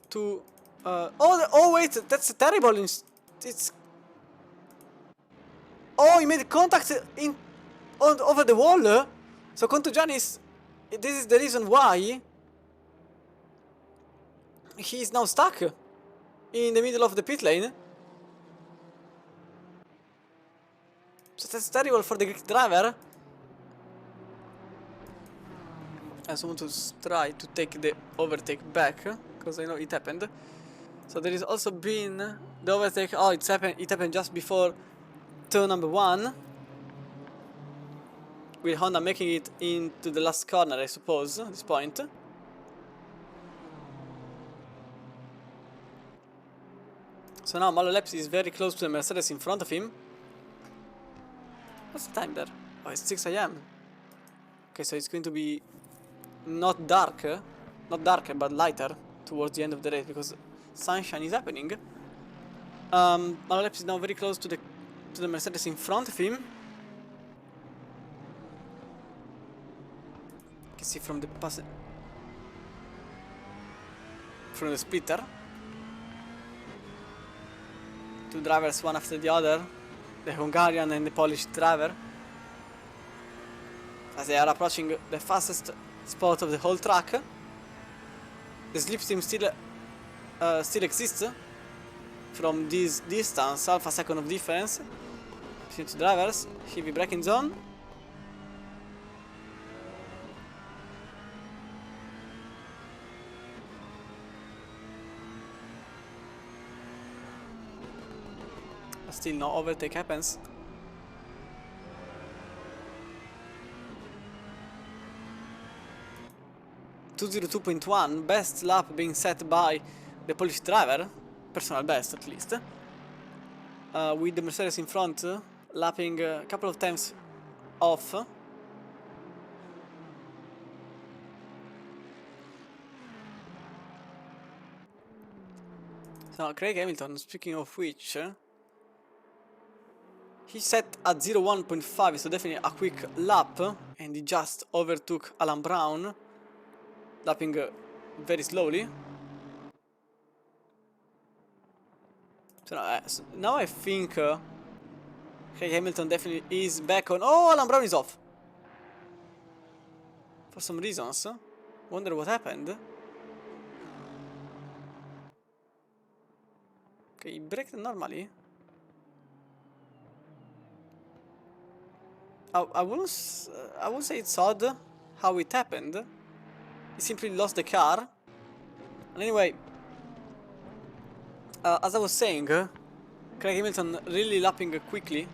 too... oh wait, that's terrible. It's... Oh, he made contact over the wall. So Contugiani is... This is the reason why he is now stuck in the middle of the pit lane. So that's terrible for the Greek driver. I also want to try to take the overtake back, because I know it happened. So there is also been the overtake. Oh, it happened just before turn number 1. With Honda making it into the last corner, I suppose, at this point. So now Malolepsy is very close to the Mercedes in front of him. What's the time there? Oh, it's 6 AM. Okay, so it's going to be not darker, but lighter towards the end of the race because sunshine is happening. Malolepsy is now very close to the Mercedes in front of him. You can see from the splitter. Two drivers, one after the other, the Hungarian and the Polish driver, as they are approaching the fastest spot of the whole track. The slipstream still exists from this distance, half a second of difference between two drivers. Heavy braking zone. Still no overtake happens. .202.1, best lap being set by the Polish driver, personal best at least. With the Mercedes in front, lapping a couple of times off. So Craig Hamilton, speaking of which, he set at 01.5, so definitely a quick lap, and he just overtook Alan Brown, lapping very slowly. So now I think Craig Hamilton definitely is back on. Oh, Alan Brown is off for some reasons. Wonder what happened. Okay, he braked normally. I wouldn't say it's odd how it happened. He simply lost the car. And anyway, as I was saying, Craig Hamilton really lapping quickly.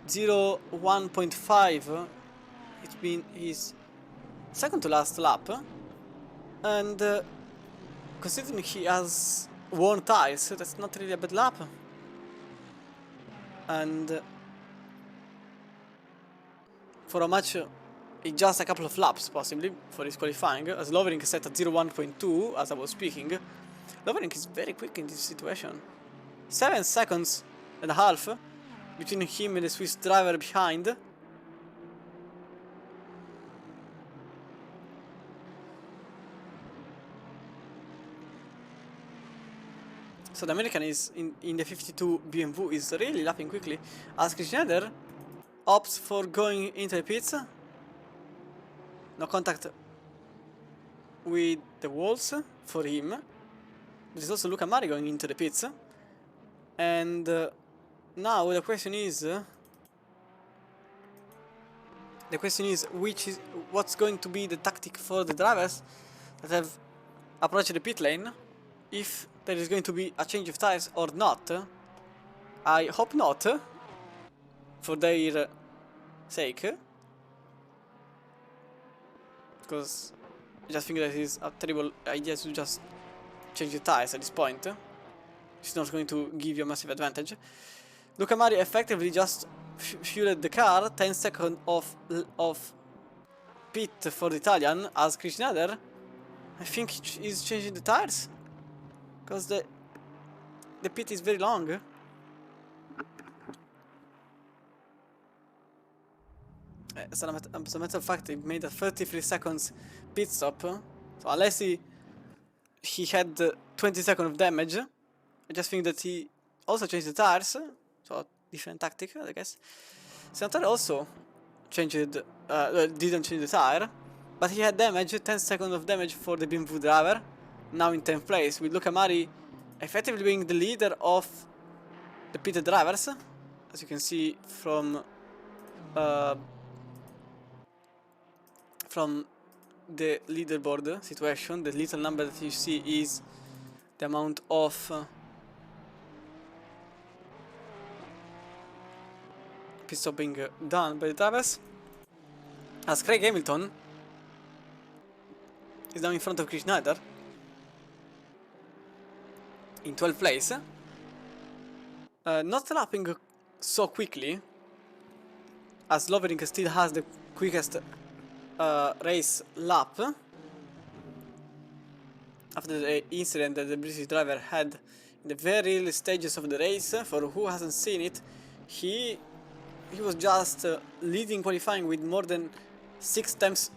01.5. It's been his second to last lap. And considering he has worn tires, that's not really a bad lap. And for a match, it's just a couple of laps possibly for his qualifying, as Lovering set at 01.2 as I was speaking. Lovering is very quick in this situation. 7 seconds and a half between him and the Swiss driver behind. So the American is in the 52 BMW is really lapping quickly, as Chris Schneider opts for going into the pits. No contact with the walls for him. There is also Luca Mari going into the pits. And now the question is what's going to be the tactic for the drivers that have approached the pit lane, if there is going to be a change of tires or not. I hope not, for their sake, because I just think that it is a terrible idea to just change the tires at this point. It's not going to give you a massive advantage. Luca Mari effectively just fueled the car. 10 seconds of pit for the Italian, as Chris Schneider, I think he's changing the tires, because the pit is very long. As a matter of fact, he made a 33 seconds pit stop. So unless he had 20 seconds of damage, I just think that he also changed the tires. So different tactic, I guess. Senatore also didn't change the tire, but he had damage, 10 seconds of damage for the BMW driver, now in 10th place, with Luca Mari effectively being the leader of the pitted drivers, as you can see from the leaderboard situation. The little number that you see is the amount of pit stop being done by the drivers. As Craig Hamilton is now in front of Chris Schneider in 12th place. Not lapping so quickly, as Lovering still has the quickest race lap after the incident that the British driver had in the very early stages of the race. For who hasn't seen it, he was just leading qualifying with more than 6 times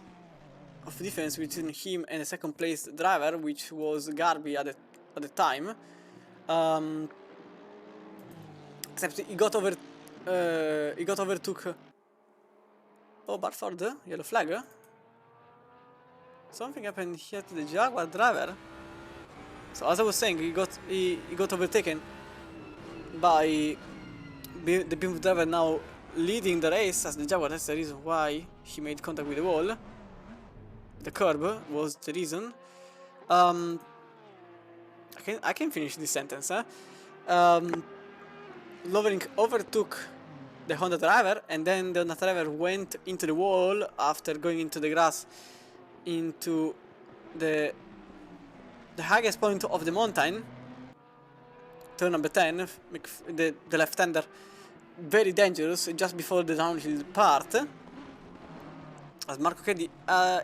of difference between him and the second place driver, which was Garby at the time. Except he got overtook. Oh, Barford, yellow flag. Something happened here to the Jaguar driver. So as I was saying, he got overtaken by the Beam driver, now leading the race as the Jaguar. That's the reason why he made contact with the wall. The curb was the reason. I can finish this sentence. Lovering overtook the Honda driver, and then the Honda driver went into the wall after going into the grass, into the highest point of the mountain, turn number 10, the left-hander, very dangerous, just before the downhill part, as Marco Kedi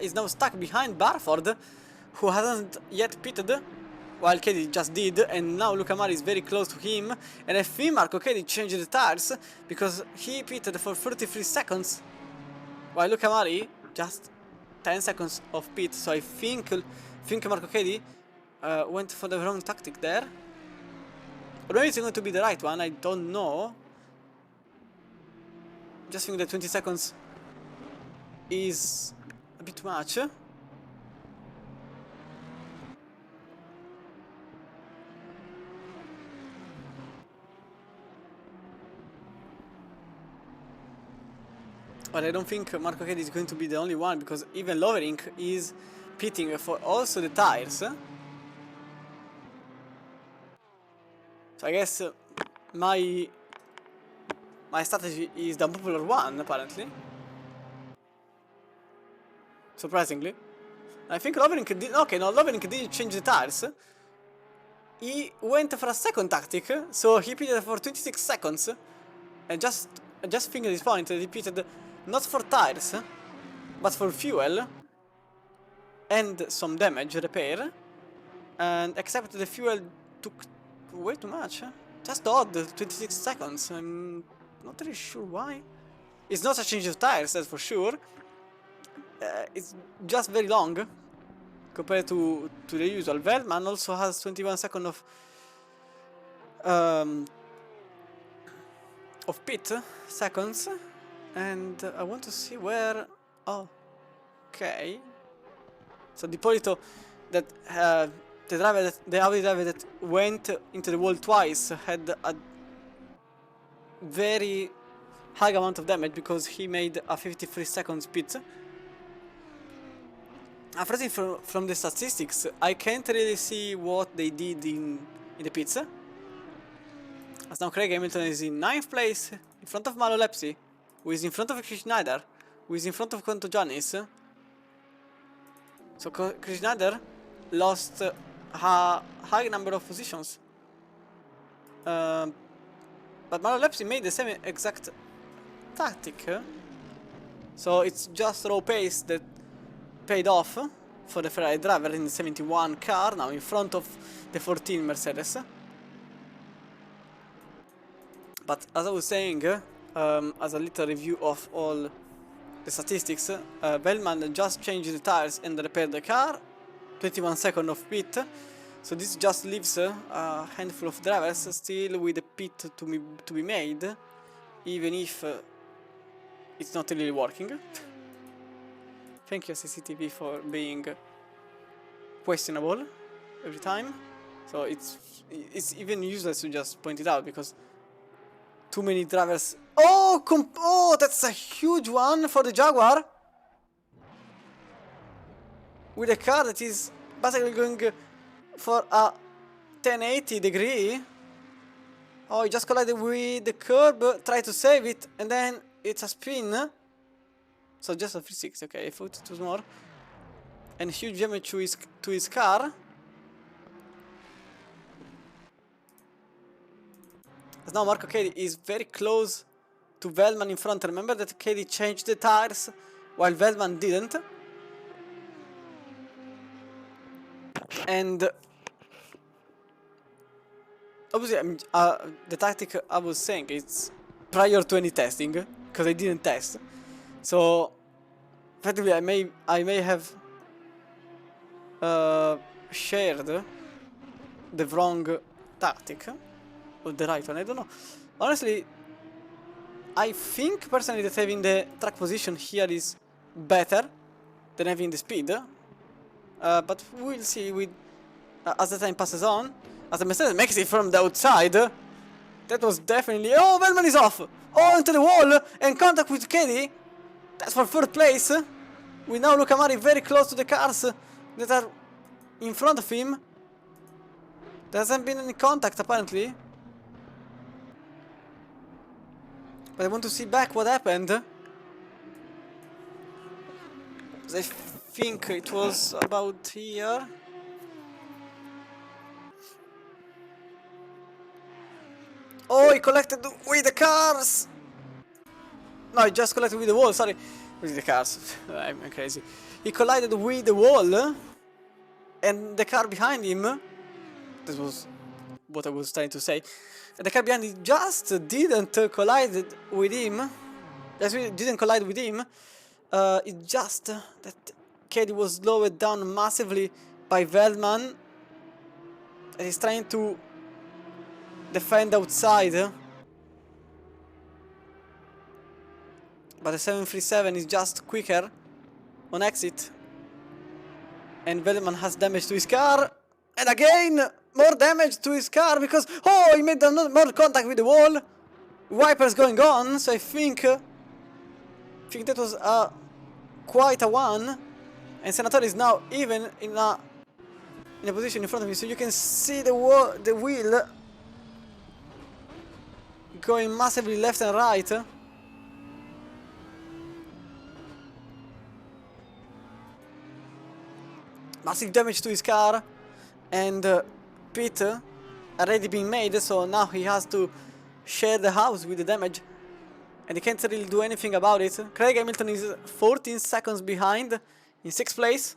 is now stuck behind Barford, who hasn't yet pitted, while Kedi just did, and now Luca Mari is very close to him, and I think Marco Kedi changed the tires, because he pitted for 33 seconds, while Luca Mari just 10 seconds of pit. So I think Marco Kedi went for the wrong tactic there. Or maybe it's going to be the right one, I don't know. Just think that 20 seconds is a bit too much. But I don't think Marco Kedi is going to be the only one, because even Lovering is pitting for also the tires. So I guess my strategy is the unpopular one, apparently. Surprisingly. I think Lovering did... Okay, no, Lovering didn't change the tires. He went for a second tactic, so he pitted for 26 seconds. And just think at this point that he pitted not for tires, but for fuel and some damage repair. And except the fuel took way too much. Just odd, 26 seconds. I'm not really sure why. It's not a change of tires, that's for sure. It's just very long compared to the usual. Velman also has 21 seconds of pit seconds, and I want to see where. Oh, okay. So Dipolito, that the Audi driver that went into the wall twice, had a very high amount of damage because he made a 53 seconds pit. After from the statistics, I can't really see what they did in the pits. As now Craig Hamilton is in 9th place, in front of Malo Lepsi, who is in front of Chris Schneider, who is in front of Conto Giannis. So Chris Schneider lost a high number of positions. But Malo Lepsi made the same exact tactic. So it's just raw pace that paid off for the Ferrari driver in the 71 car, now in front of the 14 Mercedes. But as I was saying, as a little review of all the statistics, Bellman just changed the tires and repaired the car, 21 seconds of pit, so this just leaves a handful of drivers still with a pit to be made, even if it's not really working. Thank you CCTV for being questionable every time. So it's even useless to just point it out because too many drivers. Oh, that's a huge one for the Jaguar. with a car that is basically going for a 1080 degree. Oh, he just collided with the curb, try to save it, and then it's a spin. So just a 360, okay, I thought it was more. And huge damage to his car. As now Marco Cady is very close to Velman in front. Remember that Cady changed the tires while Velman didn't. And obviously, the tactic I was saying is prior to any testing, because I didn't test. So effectively, I may have shared the wrong tactic or the right one. I don't know. Honestly, I think personally that having the track position here is better than having the speed. But we'll see with as the time passes on. As the Mercedes makes it from the outside, that was definitely... Oh, Velman is off! Oh, into the wall, and contact with Cady. That's for third place. We now look Amari very close to the cars that are in front of him. There hasn't been any contact, apparently. But I want to see back what happened. I think it was about here. Oh, he collected with the cars! No, he just collected with the wall, sorry. With the cars. I'm crazy. He collided with the wall. And the car behind him... This was what I was trying to say. And the car behind him just didn't collide with him. Didn't collide with him. It's just that Cady was slowed down massively by Velman. And he's trying to defend outside. But the 737 is just quicker on exit. And Velman has damage to his car. And again, more damage to his car because... Oh, he made more contact with the wall. Wipers going on, so I think that was quite a one. And Senatore is now even in a position in front of me, so you can see the wheel going massively left and right. Massive damage to his car, and pit already been made, so now he has to share the house with the damage, and he can't really do anything about it. Craig Hamilton is 14 seconds behind in 6th place,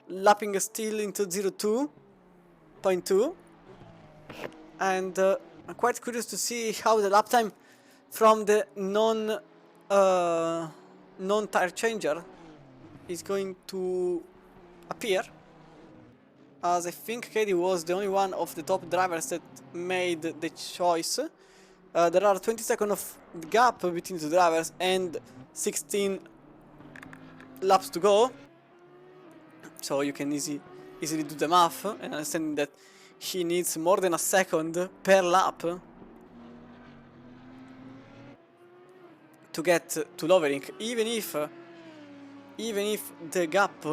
lapping still into 02.2, and I'm quite curious to see how the lap time from the non-tire changer is going to appear, as I think Cady was the only one of the top drivers that made the choice. There are 20 seconds of gap between the drivers and 16 laps to go, so you can easily do the math and understand that he needs more than a second per lap to get to Lovering, even if the gap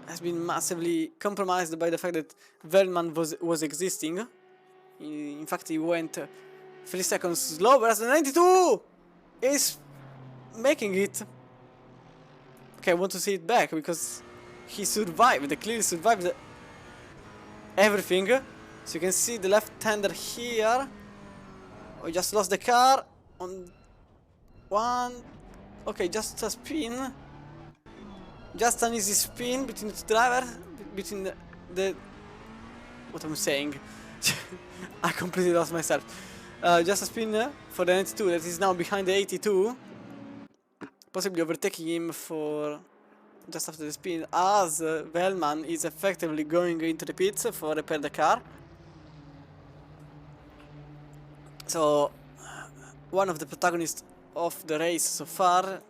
has been massively compromised by the fact that Velman was existing. In fact, he went 3 seconds slower as the 92 is making it. Okay, I want to see it back because he survived, clearly survived everything. So you can see the left-hander here. We just lost the car on one. Okay, just a spin. Just an easy spin between the driver, between the what I'm saying. I completely lost myself. Just a spin for the 92 that is now behind the 82, possibly overtaking him for just after the spin, as Velman is effectively going into the pits for repair the car. So one of the protagonists of the race so far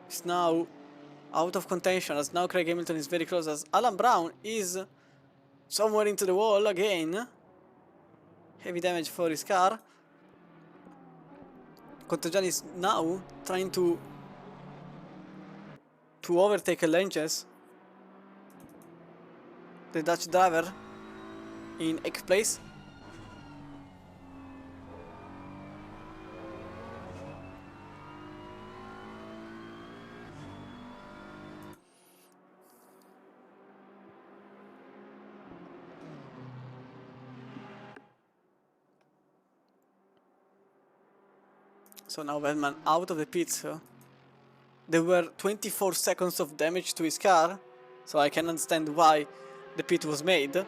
is now out of contention, as now Craig Hamilton is very close, as Alan Brown is somewhere into the wall again. Heavy damage for his car. Contagiani is now trying to overtake Lenches. the Dutch driver in 8th place. So now Velman out of the pits. There were 24 seconds of damage to his car, so I can understand why the pit was made,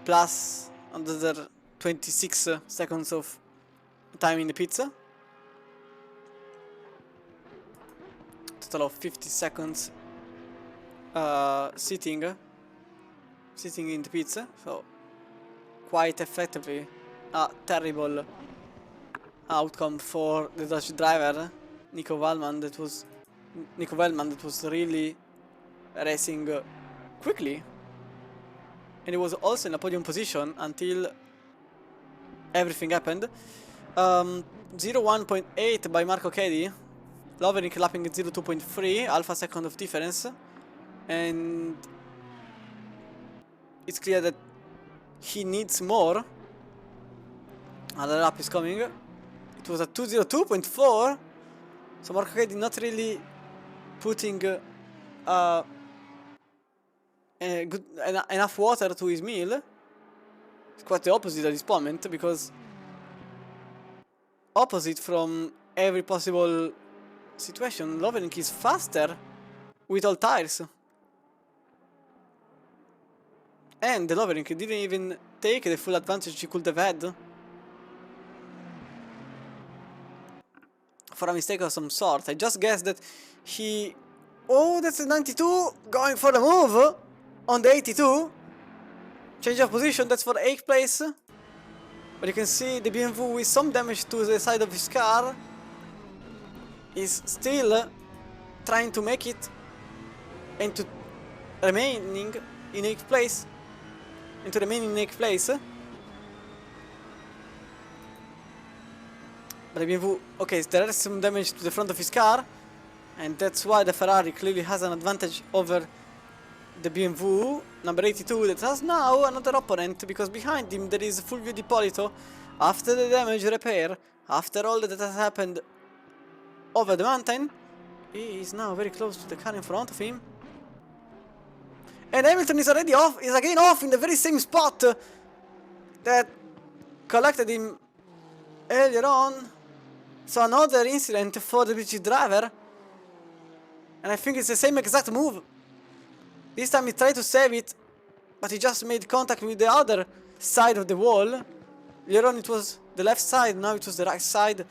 plus another 26 seconds of time in the pits. Total of 50 seconds sitting in the pits, so quite effectively a terrible outcome for the Dutch driver, Nico Velman, that was really racing quickly, and he was also in a podium position until everything happened. 0.1.8 by Marco Chedi, Lovering lapping at 0.2.3, half a second of difference, and it's clear that he needs more. Another lap is coming. It was a 2.02.4, so Marco Chedi not really putting enough water to his meal. It's quite the opposite at this moment, because opposite from every possible situation, Lovering is faster with all tires. And Lovering didn't even take the full advantage he could have had for a mistake of some sort. I just guessed that he... Oh, that's a 92, going for the move on the 82. Change of position, that's for 8th place. But you can see the BMW with some damage to the side of his car is still trying to make it and to remaining in 8th place. And to remain in 8th place. But the BMW, okay, there is some damage to the front of his car, and that's why the Ferrari clearly has an advantage over the BMW number 82 that has now another opponent, because behind him there is Fulvio Di Polito. After the damage repair, after all that has happened over the mountain, he is now very close to the car in front of him. And Hamilton is already off, is again off in the very same spot that collected him earlier on. So another incident for the British driver, and I think it's the same exact move. This time he tried to save it, but he just made contact with the other side of the wall. Earlier on it was the left side, now it was the right side,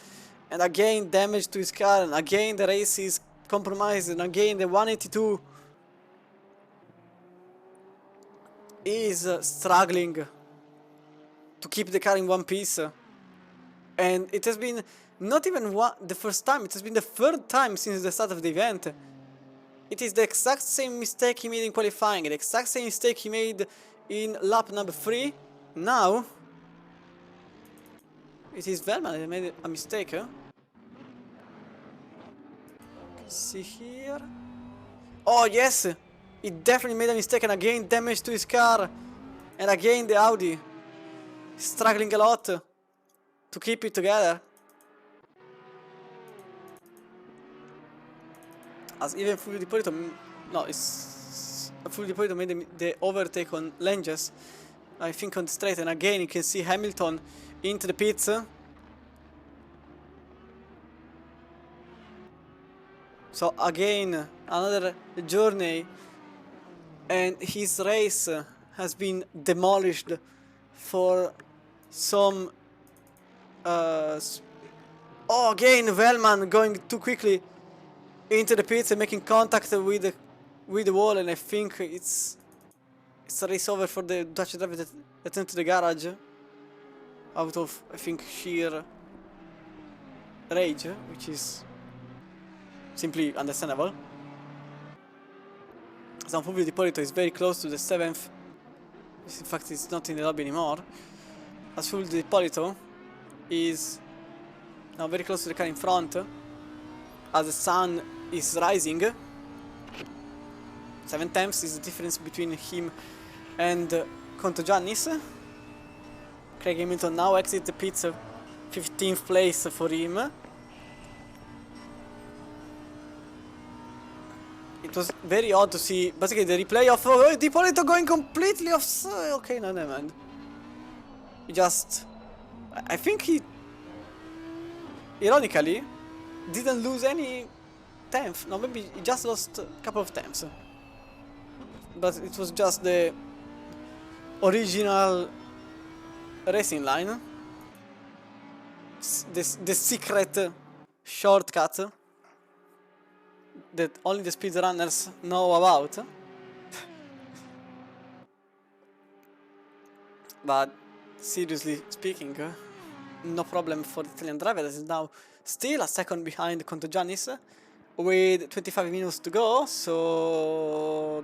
and again damage to his car, and again the race is compromised, and again the 182 is struggling to keep the car in one piece. And it has been not even the first time, it has been the third time since the start of the event. It is the exact same mistake he made in qualifying, the exact same mistake he made in lap number 3. Now, it is Velman that made a mistake. See here. Oh yes! He definitely made a mistake, and again damage to his car. And again the Audi struggling a lot to keep it together. As even Fulvio Di Polito, Fulvio Di Polito made the overtake on Langes, I think, on the straight, and again you can see Hamilton into the pits. So again, another journey, and his race has been demolished for some... Oh, again Velman going too quickly into the pits and making contact with the wall, and I think it's a race over for the Dutch driver that went to the garage out of, I think, sheer rage, which is simply understandable. So Fulvio Di Polito is very close to the 7th. In fact, it's not in the lobby anymore. As Fulvio Di Polito is now very close to the car in front, as the sun is rising. 7 tenths is the difference between him And Conto Giannis. Craig Hamilton now exits the pits, 15th place for him. It was very odd to see basically the replay of Di Polito going completely off. Okay, no, never mind. He just, I think he, ironically, didn't lose any tenth. No, maybe he just lost a couple of tenths. But it was just the original racing line. The secret shortcut that only the speedrunners know about. But seriously speaking, no problem for the Italian driver that is now still a second behind Conto Giannis with 25 minutes to go. So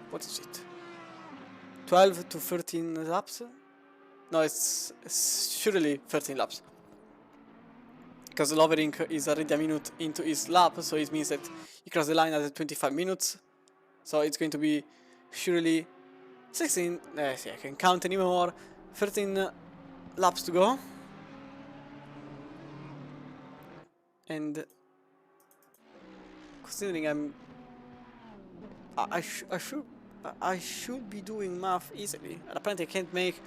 what is it? 12 to 13 laps? No, it's surely 13 laps. Because Lovering is already a minute into his lap, so it means that he crossed the line at 25 minutes. So it's going to be surely 16, see, I can count anymore, 13 laps to go. And considering I should be doing math easily. Apparently I can't make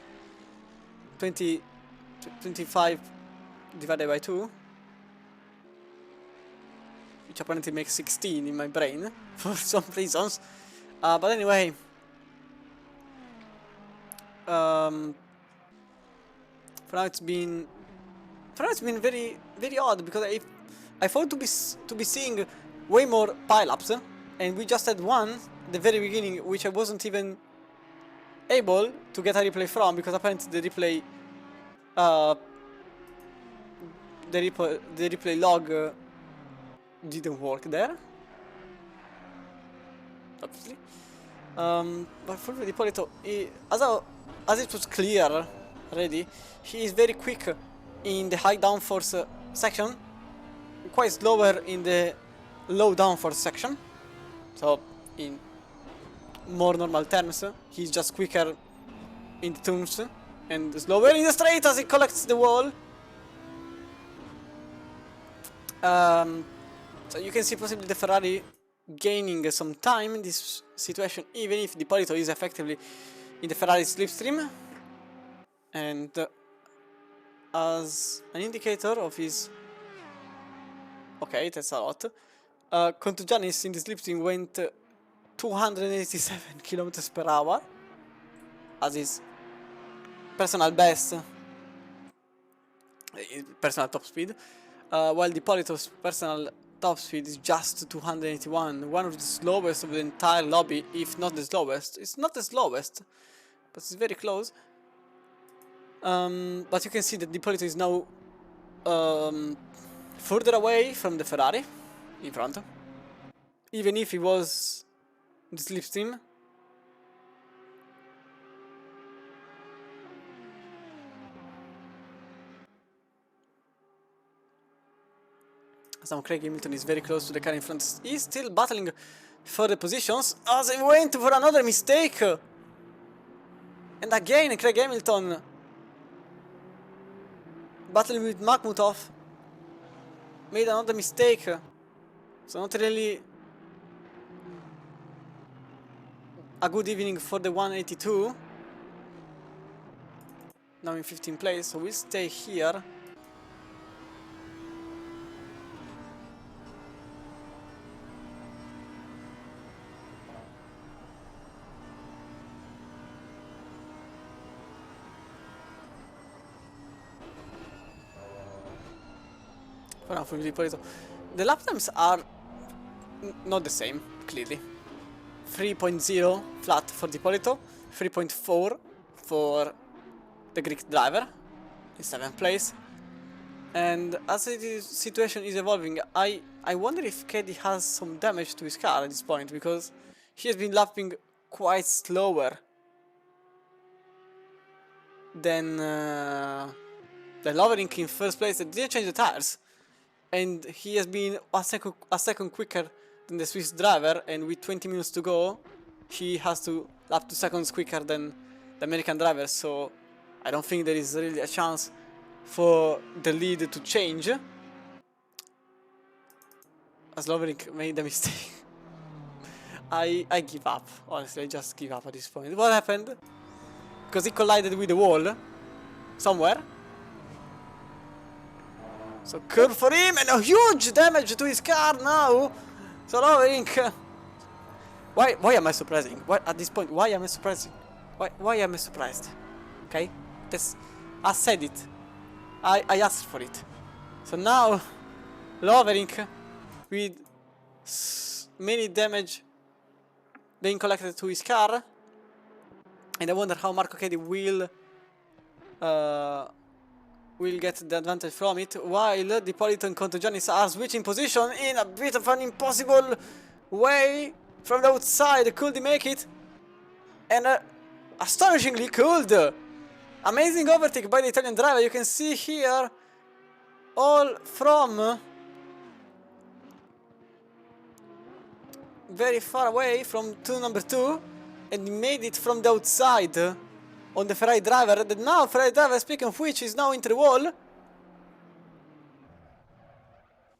25 divided by 2. Which apparently makes 16 in my brain for some reasons. But anyway, for now it's been very odd because I thought to be seeing way more pileups, and we just had one at the very beginning, which I wasn't even able to get a replay from because apparently the replay log didn't work there, obviously. But for Di Polito, as it was clear already, he is very quick in the high downforce section, quite slower in the low downforce section. So in more normal terms, he's just quicker in the turns and slower in the straight as he collects the wall. So you can see possibly the Ferrari gaining some time in this situation, even if Di Polito is effectively in the Ferrari slipstream. And as an indicator of his... Okay, that's a lot. Conto Giannis in the slipstream went 287 kilometers per hour as his personal best, personal top speed, while Di Polito's personal top speed is just 281, one of the slowest of the entire lobby, if not the slowest. It's not the slowest, but it's very close. But you can see that Di Polito is now further away from the Ferrari in front, even if he was in the slipstream. Some Craig Hamilton is very close to the car in front. He's still battling for the positions as he went for another mistake. And again, Craig Hamilton battling with Makhmutov made another mistake. So not really a good evening for the 182. Now in 15th place, so we'll stay here. For Di Polito. The lap times are not the same, clearly. 3.0 flat for Di Polito, 3.4 for the Greek driver in 7th place. And as the situation is evolving, I wonder if Caddy has some damage to his car at this point, because he has been lapping quite slower than Lovering in first place. That didn't change the tires. And he has been a second quicker than the Swiss driver, and with 20 minutes to go, he has to lap 2 seconds quicker than the American driver, so I don't think there is really a chance for the lead to change. As Lovering made a mistake. I give up, honestly, I just give up at this point. What happened? Because he collided with the wall somewhere. So curve for him and a huge damage to his car now. So Lovering. Why am I surprising? Why at this point? Why am I surprising? Why am I surprised? Okay, I said it. I asked for it. So now Lovering with many damage being collected to his car, and I wonder how Marco Cady will get the advantage from it, while Depolito and Contagianis are switching position in a bit of an impossible way from the outside. Could he make it? And astonishingly could. Amazing overtake by the Italian driver. You can see here all from very far away from number 2, and he made it from the outside on the Ferrari driver. That now Ferrari driver, speaking of which, is now into the wall,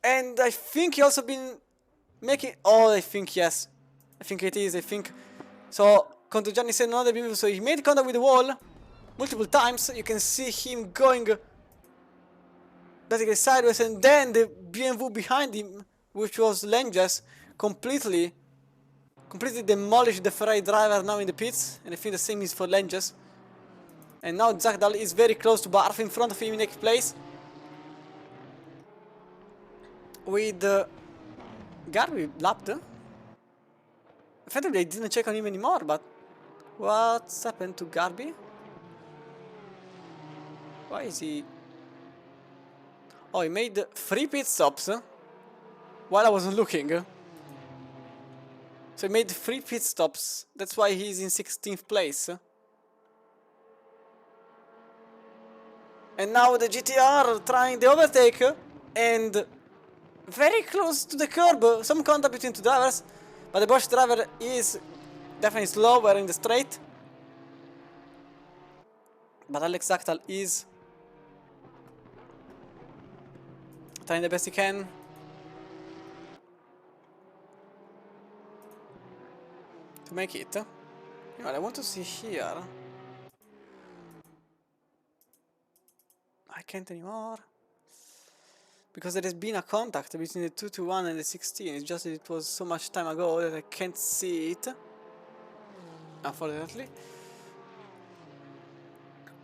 and I think he also been making. Oh, I think yes, I think it is. I think so. Contagiani said another BMW, so he made contact with the wall multiple times. You can see him going basically sideways, and then the BMW behind him, which was Langes, completely demolished the Ferrari driver now in the pits, and I think the same is for Langes. And now Zagdal is very close to Barf, in front of him in next place, with Garby lapped. Effectively I didn't check on him anymore, but what's happened to Garby? Why is he... Oh, he made 3 pit stops while I wasn't looking. So he made 3 pit stops. That's why he's in 16th place. And now the GTR trying the overtake, and very close to the curb. Some contact between two drivers, but the Bosch driver is definitely slower in the straight. But Alex Zachtal is trying the best he can. To make it. You know what I want to see here. I can't anymore. Because there has been a contact between the 221 and the 16. It's just that it was so much time ago that I can't see it, unfortunately.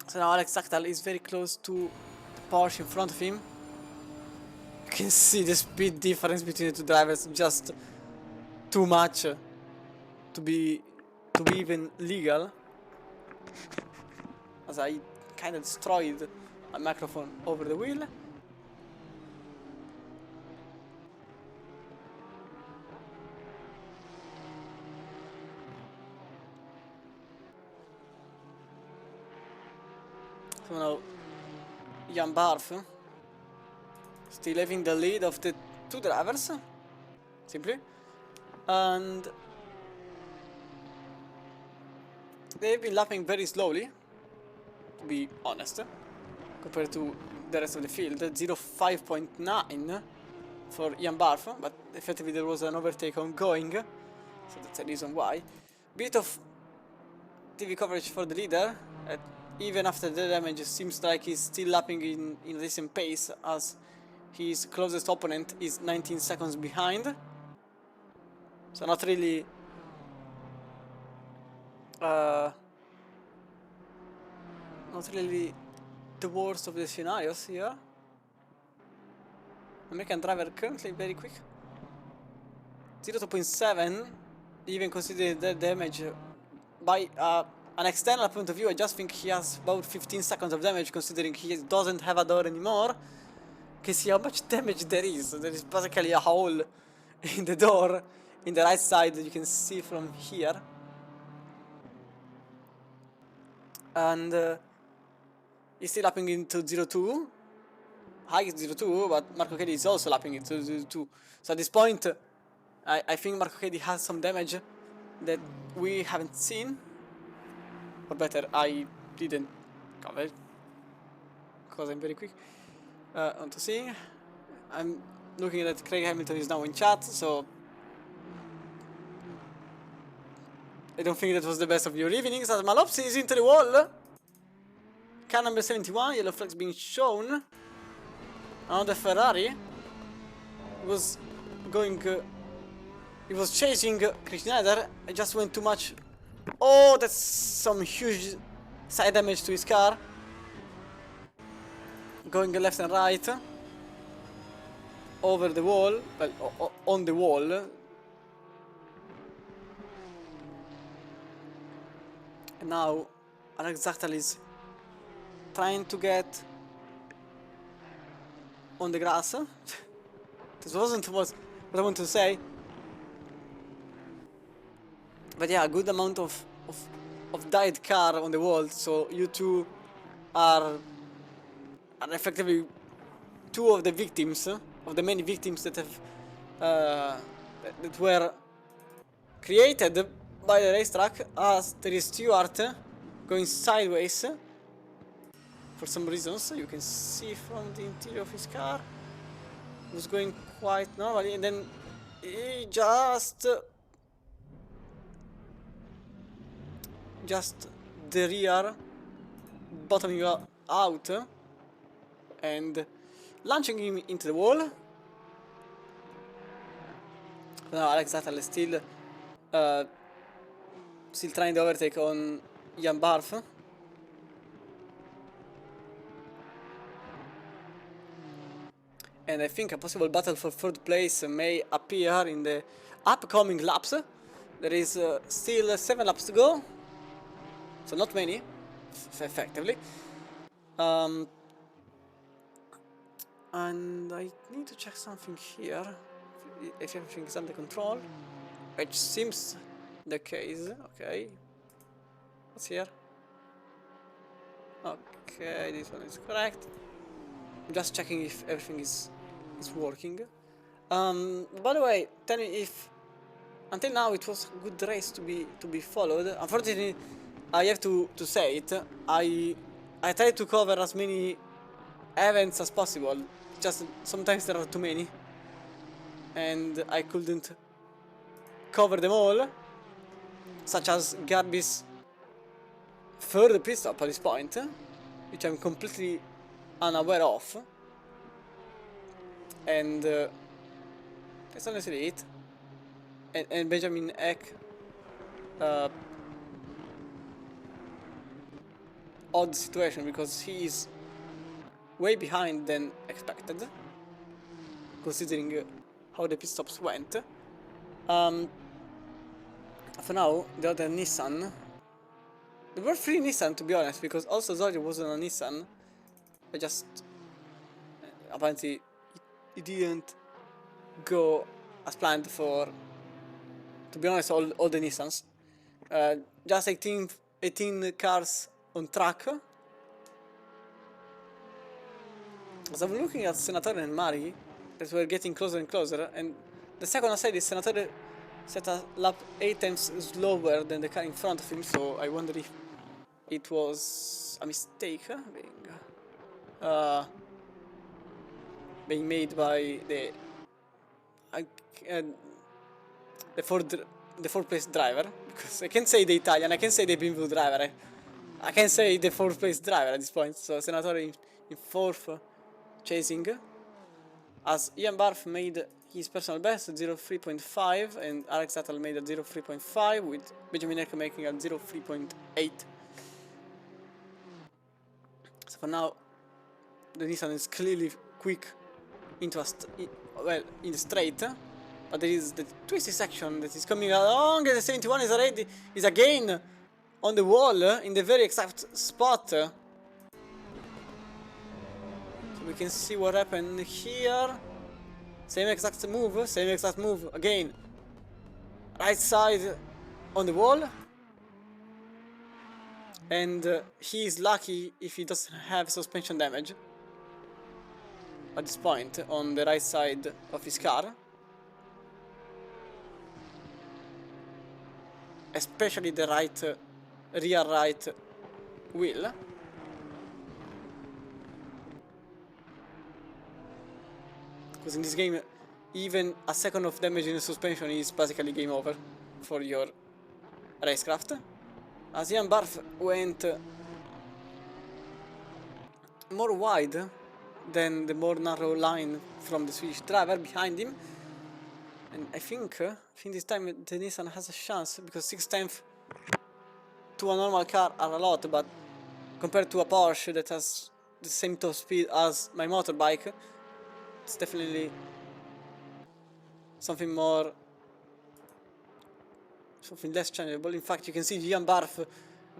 So now Alex Zachtal is very close to the Porsche in front of him. You can see the speed difference between the two drivers, just too much to be even legal. As I kind of destroyed a microphone over the wheel. So now Jan Barf still having the lead of the two drivers, simply, and they've been lapping very slowly, to be honest, compared to the rest of the field. 0.5.9 for Jan Barf, but effectively there was an overtake ongoing, so that's the reason why. Bit of TV coverage for the leader. Even after the damage, it seems like he's still lapping in decent pace, as his closest opponent is 19 seconds behind. So not really the worst of the scenarios here. American driver currently very quick. 0.7, even considering the damage by an external point of view. I just think he has about 15 seconds of damage, considering he doesn't have a door anymore. You can see how much damage there is. There is basically a hole in the door in the right side that you can see from here. And he's still lapping into 0.2. High is 0.2, but Marco Cady is also lapping into 0.2. So at this point, I think Marco Cady has some damage that we haven't seen. or better, I didn't cover it, because I'm very quick on to seeing. I'm looking that Craig Hamilton is now in chat, so I don't think that was the best of your evenings, as Malopsy is into the wall. Car number 71, yellow flags being shown. Another Ferrari. He was going... he was chasing Chris Schneider. I just went too much. Oh, that's some huge side damage to his car. Going left and right. Over the wall. Well, on the wall. And now Alex Zachtal is trying to get on the grass. This wasn't what I wanted to say. But yeah, a good amount of died car on the wall, so you two are effectively two of the victims, of the many victims that have that were created by the racetrack, as there is Stewart going sideways for some reasons. You can see from the interior of his car. He was going quite normally, and then he just the rear bottoming out and launching him into the wall. Now Alex Zachtal is still trying to overtake on Ian Barth. And I think a possible battle for third place may appear in the upcoming laps. There is still 7 laps to go, so not many, effectively. And I need to check something here, if everything is under control, which seems the case. Okay, what's here? Okay, this one is correct. I'm just checking if everything is working. By the way, tell me if until now it was a good race to be followed. Unfortunately, I have to say it. I tried to cover as many events as possible. Just sometimes there are too many, and I couldn't cover them all. Such as Garby's third pit stop at this point, which I'm completely unaware of. And that's honestly it. And Benjamin Eck, odd situation, because he is way behind than expected, considering how the pit stops went. For now, the other Nissan, there were 3 Nissan, to be honest, because also Zorio wasn't a Nissan. I just apparently it didn't go as planned for, to be honest, all the Nissans. Just 18 cars on track. As I'm looking at Senatore and Mari, that were getting closer and closer, and the second aside is Senatore set a lap 8 times slower than the car in front of him, so I wonder if it was a mistake being made by the fourth place driver, because I can't say the Italian, I can't say the Bimbo driver, I can't say the fourth place driver at this point. So Senatore in fourth, chasing, as Ian Barth made his personal best at 0.3.5 and Alex Zachtal made at 0.3.5, with Benjamin Eck making at 0.3.8. So for now, the Nissan is clearly quick into in the straight, but there is the twisty section that is coming along, and the 71 is again on the wall in the very exact spot. So we can see what happened here. Same exact move again. Right side on the wall. And he is lucky if he doesn't have suspension damage at this point on the right side of his car. Especially the right rear right wheel. Because in this game, even a second of damage in the suspension is basically game over for your racecraft. As Ian Barth went more wide than the more narrow line from the Swedish driver behind him. And I think this time the Nissan has a chance, because 6/10 to a normal car are a lot, but compared to a Porsche that has the same top speed as my motorbike, it's definitely something less challengeable. In fact, you can see Ian Barth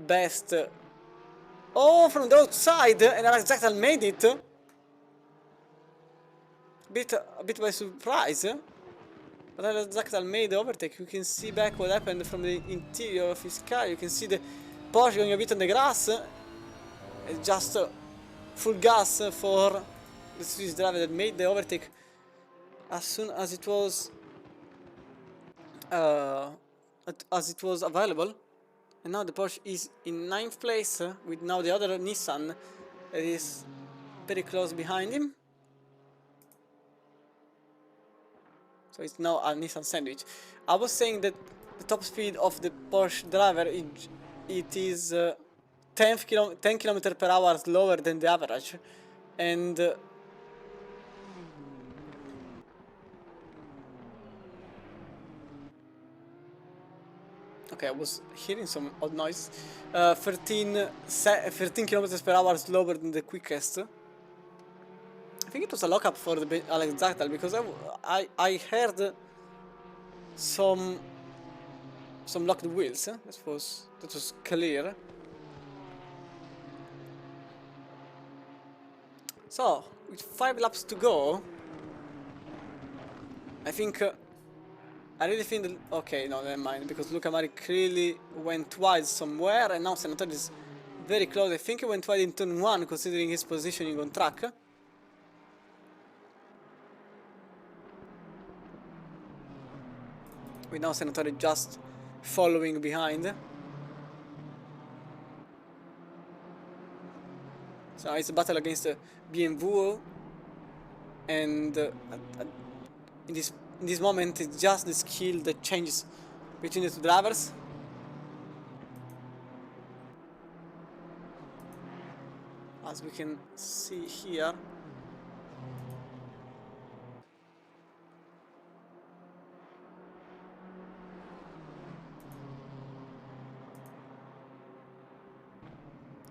best from the outside, and Alexander made it. A bit by surprise. But Alexander made the overtake. You can see back what happened from the interior of his car. You can see the Porsche going a bit on the grass. It's just full gas for the Swiss driver that made the overtake as soon as it was available. And now the Porsche is in 9th place with now the other Nissan that is very close behind him. So it's now a Nissan sandwich. I was saying that the top speed of the Porsche driver is 10 km per hour slower than the average, and okay, I was hearing some odd noise. 13 km per hour slower than the quickest. I think it was a lockup for the Alex Zachtal, because I heard some locked wheels. That was clear. So with 5 laps to go, I think I really think that, okay, no, never mind, because Luca Mari clearly went wide somewhere, and now Senatore is very close. I think he went wide in turn 1, considering his positioning on track. With now Senatore just following behind. So it's a battle against BMW, and in this moment it's just the skill that changes between the two drivers. As we can see here.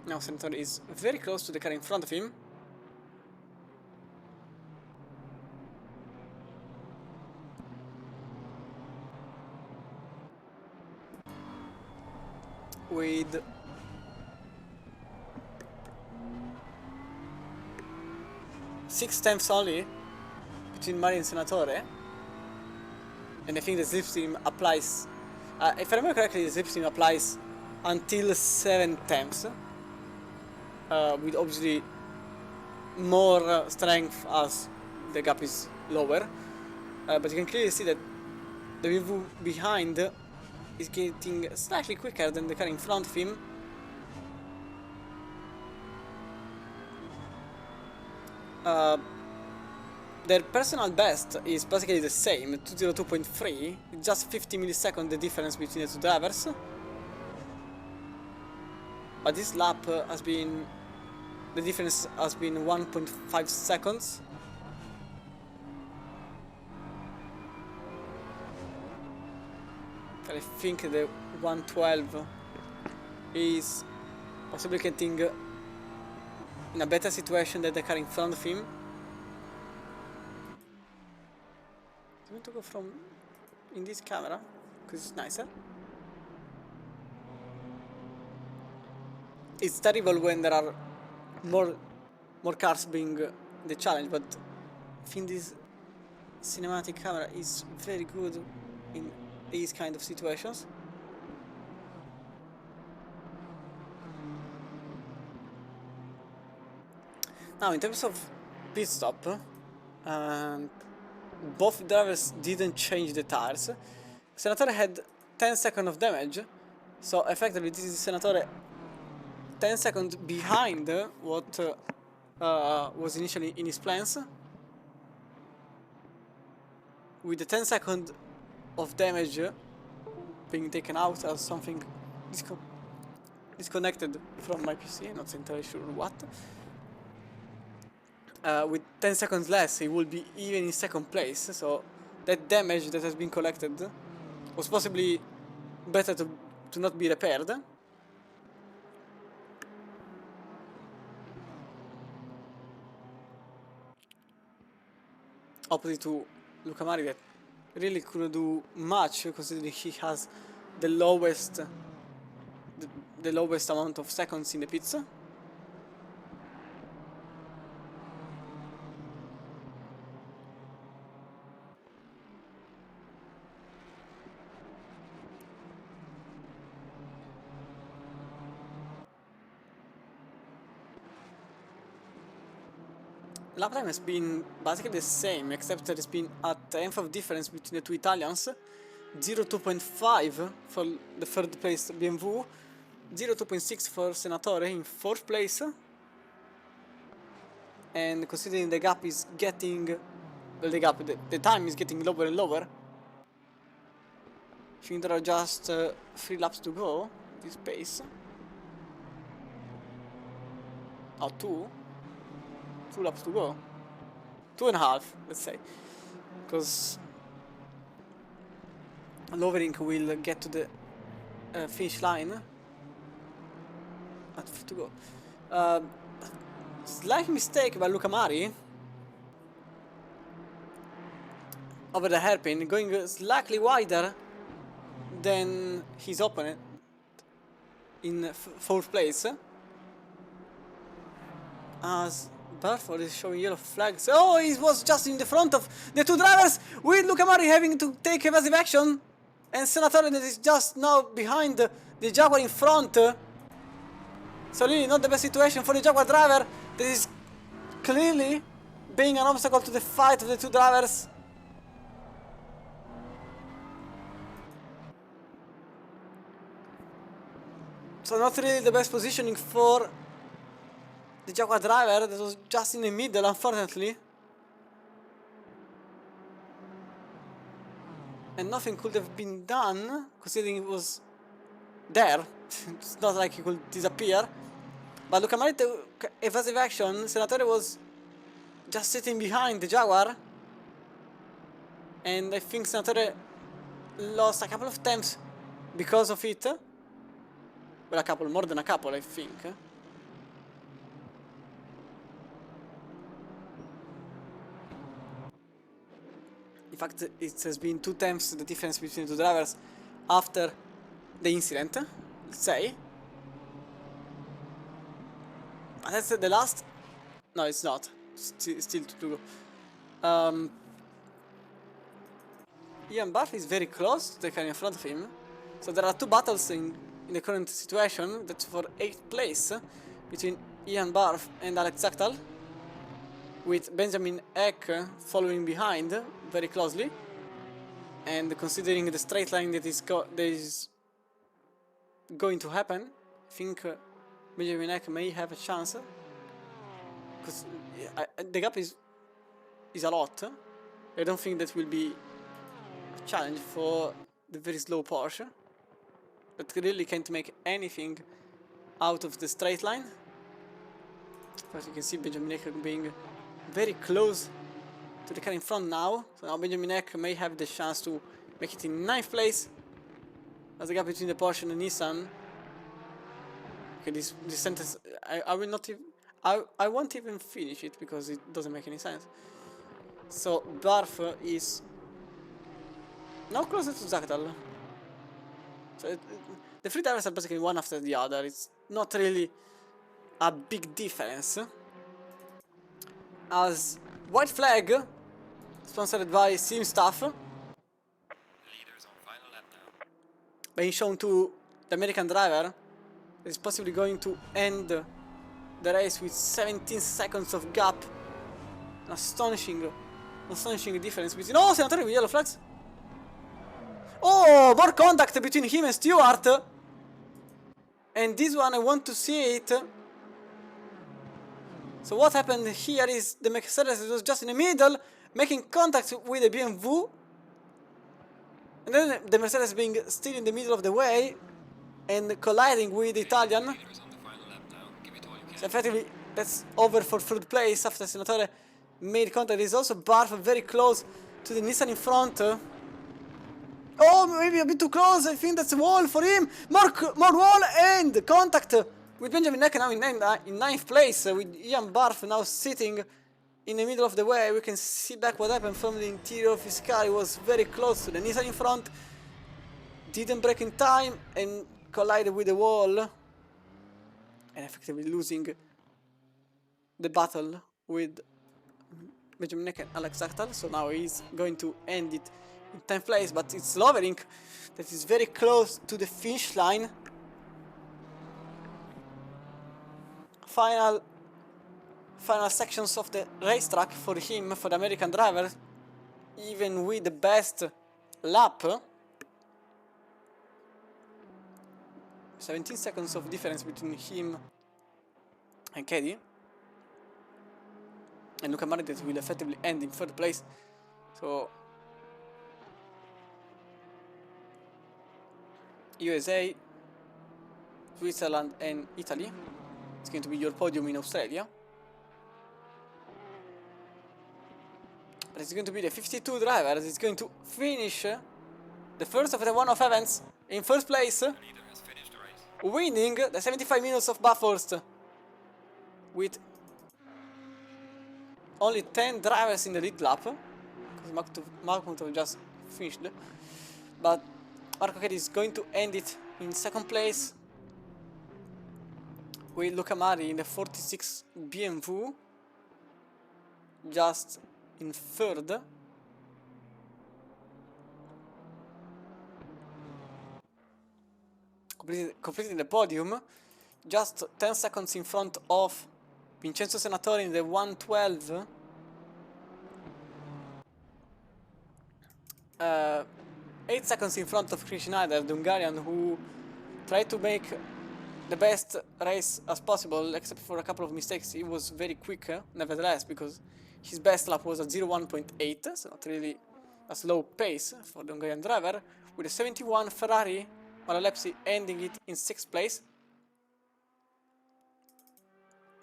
Now Senatore is very close to the car in front of him. With 6 tenths only between Mari and Senatore. And I think the slipstream applies, if I remember correctly, the slipstream applies until 7 tenths. With obviously more strength as the gap is lower, but you can clearly see that the BMW behind is getting slightly quicker than the car in front of him. Their personal best is basically the same, 202.3, just 50 milliseconds the difference between the two drivers. But this lap has been, the difference has been 1.5 seconds. I think the 112 is possibly getting in a better situation than the car in front of him. I want to go from in this camera because it's nicer. It's terrible when there are more cars being the challenge, but I think this cinematic camera is very good in these kind of situations. Now, in terms of pit stop, both drivers didn't change the tires. Senatore had 10 seconds of damage, So effectively this is Senatore 10 seconds behind what was initially in his plans, with the 10 seconds of damage being taken out as something disconnected from my PC, not entirely sure what. With 10 seconds less, he will be even in second place, so that damage that has been collected was possibly better to not be repaired. Opposite to Luca Mari, that really couldn't do much considering he has the lowest amount of seconds in the pits. Lap time has been basically the same, except there has been a tenth of difference between the two Italians. 0.2.5 for the third place BMW, 0.2.6 for Senatore in fourth place. And considering the gap is getting, well, the time is getting lower and lower. I think there are just 3 laps to go at this pace. Oh, 2 laps to go. 2.5, let's say. Because Lovering will get to the finish line at 3 to go. Slight mistake by Luca Mari over the hairpin, going slightly wider than his opponent in fourth place. As Bathurst is showing yellow flags. Oh, he was just in the front of the two drivers, with Luca Mari having to take evasive action, and Senatore that is just now behind the Jaguar in front. So really not the best situation for the Jaguar driver, that is clearly being an obstacle to the fight of the two drivers. So not really the best positioning for the Jaguar driver, that was just in the middle, unfortunately. And nothing could have been done, considering it was there. It's not like he could disappear. But Luca Mari took evasive action. Senatore was just sitting behind the Jaguar. And I think Senatore lost a couple of times because of it. Well, a couple, more than a couple, I think. In fact, it has been 2 times the difference between the two drivers after the incident, let's say. But that's the last. No, it's not. Still to go. Ian Barth is very close to the car in front of him. So there are 2 battles in the current situation. That's for 8th place between Ian Barth and Alex Zachtal, with Benjamin Eck following behind very closely. And considering the straight line that is going to happen, I think Benjamin Eck may have a chance, because the gap is a lot. I don't think that will be a challenge for the very slow Porsche that really can't make anything out of the straight line. As you can see, Benjamin Eck being very close to the car in front now. So now Benjamin Eck may have the chance to make it in 9th place, as the gap between the Porsche and the Nissan. Okay, this sentence, I will not even, I won't even finish it because it doesn't make any sense. So Barth is now closer to Zachtal. So the 3 drivers are basically one after the other. It's not really a big difference. As white flag, sponsored by Sim Staff, Leaders on final lap now. being shown to the American driver, that is possibly going to end the race with 17 seconds of gap. An astonishing difference between. Oh, Senatore with yellow flags. Oh, more contact between him and Stewart. And this one, I want to see it. So what happened here is the Mercedes was just in the middle, making contact with the BMW. And then the Mercedes being still in the middle of the way and colliding with the Italian. Leaders on the final lap now. Give it all you So can. effectively, that's over for third place after Senatore made contact. There's also Barf very close to the Nissan in front. Oh, maybe a bit too close. I think that's a wall for him. More wall and contact with Benjamin Neck now in ninth place with Ian Barf now sitting in the middle of the way. We can see back what happened from the interior of his car. He was very close to the Nissan in front. Didn't break in time and collided with the wall. And effectively losing the battle with Benjamin Neck and Alex Zachtal. So now he's going to end it in 10th place, but it's Lovering that is very close to the finish line. Final sections of the racetrack for him, for the American driver, even with the best lap. 17 seconds of difference between him and Caddy. And Luca Marini that will effectively end in third place. So USA, Switzerland and Italy. It's going to be your podium in Australia. But it's going to be the 52 drivers. It's going to finish the first of the one-off events in first place, The leader has finished the race. winning the 75 minutes of Bathurst with only 10 drivers in the lead lap, because Marco just finished. But Marco Caddy is going to end it in second place with Luca Mari in the 46 BMW just in third. Completing the podium, just 10 seconds in front of Vincenzo Senatore in the 112. 8 seconds in front of Chris Schneider, the Hungarian, who tried to make the best race as possible, except for a couple of mistakes. He was very quick, nevertheless, because his best lap was at 01.8, so not really a slow pace for the Hungarian driver, with a 71 Ferrari Malalepsi ending it in 6th place,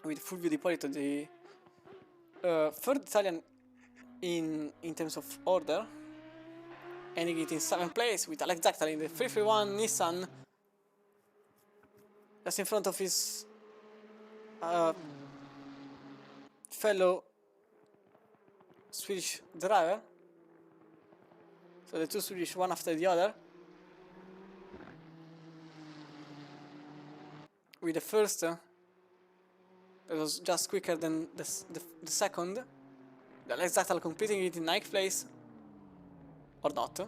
with Fulvio Di Polito, the third Italian in terms of order, ending it in 7th place, with Alex Zachtal in the 331 Nissan, just in front of his fellow Swedish driver. So the two Swedish, one after the other, with the first that was just quicker than the second, the Alex Zachtal completing it in 9th place, or not.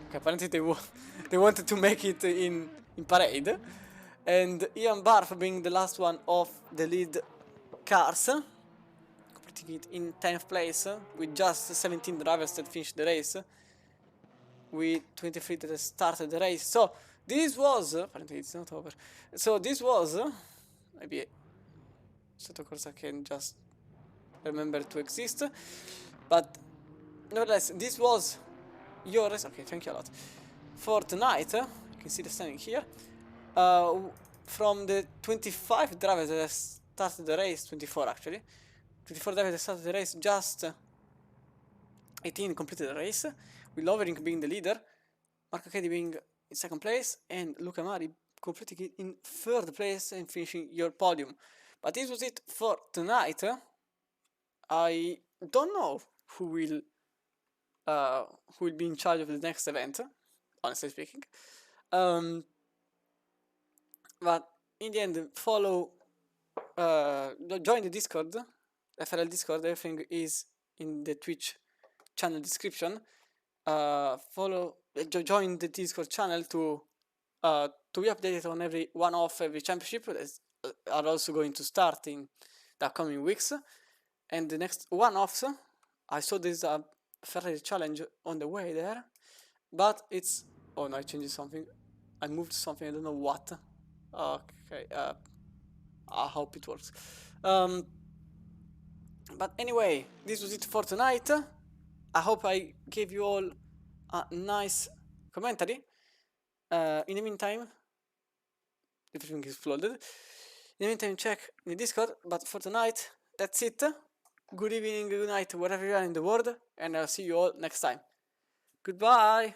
Okay, apparently they wanted to make it in parade, and Ian Barf being the last one of the lead cars, completing it in 10th place with just 17 drivers that finished the race, with 23 that started the race. So this was, apparently it's not over, so this was, maybe Assetto Corsa can just remember to exist, but nevertheless, this was your race. Okay, thank you a lot for tonight. You can see the standing here, from the 25 drivers that started the race, 24 actually, 24 drivers that started the race, just 18 completed the race, with Lovering being the leader, Marco Caddy being in 2nd place, and Luca Mari completing it in 3rd place and finishing your podium. But this was it for tonight. I don't know who will be in charge of the next event, honestly speaking. But in the end, follow, join the Discord, FRL Discord. Everything is in the Twitch channel description. Join the Discord channel to be updated on every one-off, every championship that are also going to start in the upcoming weeks. And the next one-offs, I saw there's a Ferrari challenge on the way there, but it's Oh no, I changed something. I moved something, I don't know what. Okay, I hope it works. But anyway, this was it for tonight. I hope I gave you all a nice commentary. In the meantime, everything is flooded. In the meantime, check in the Discord. But for tonight, that's it. Good evening, good night, wherever you are in the world, and I'll see you all next time. Goodbye!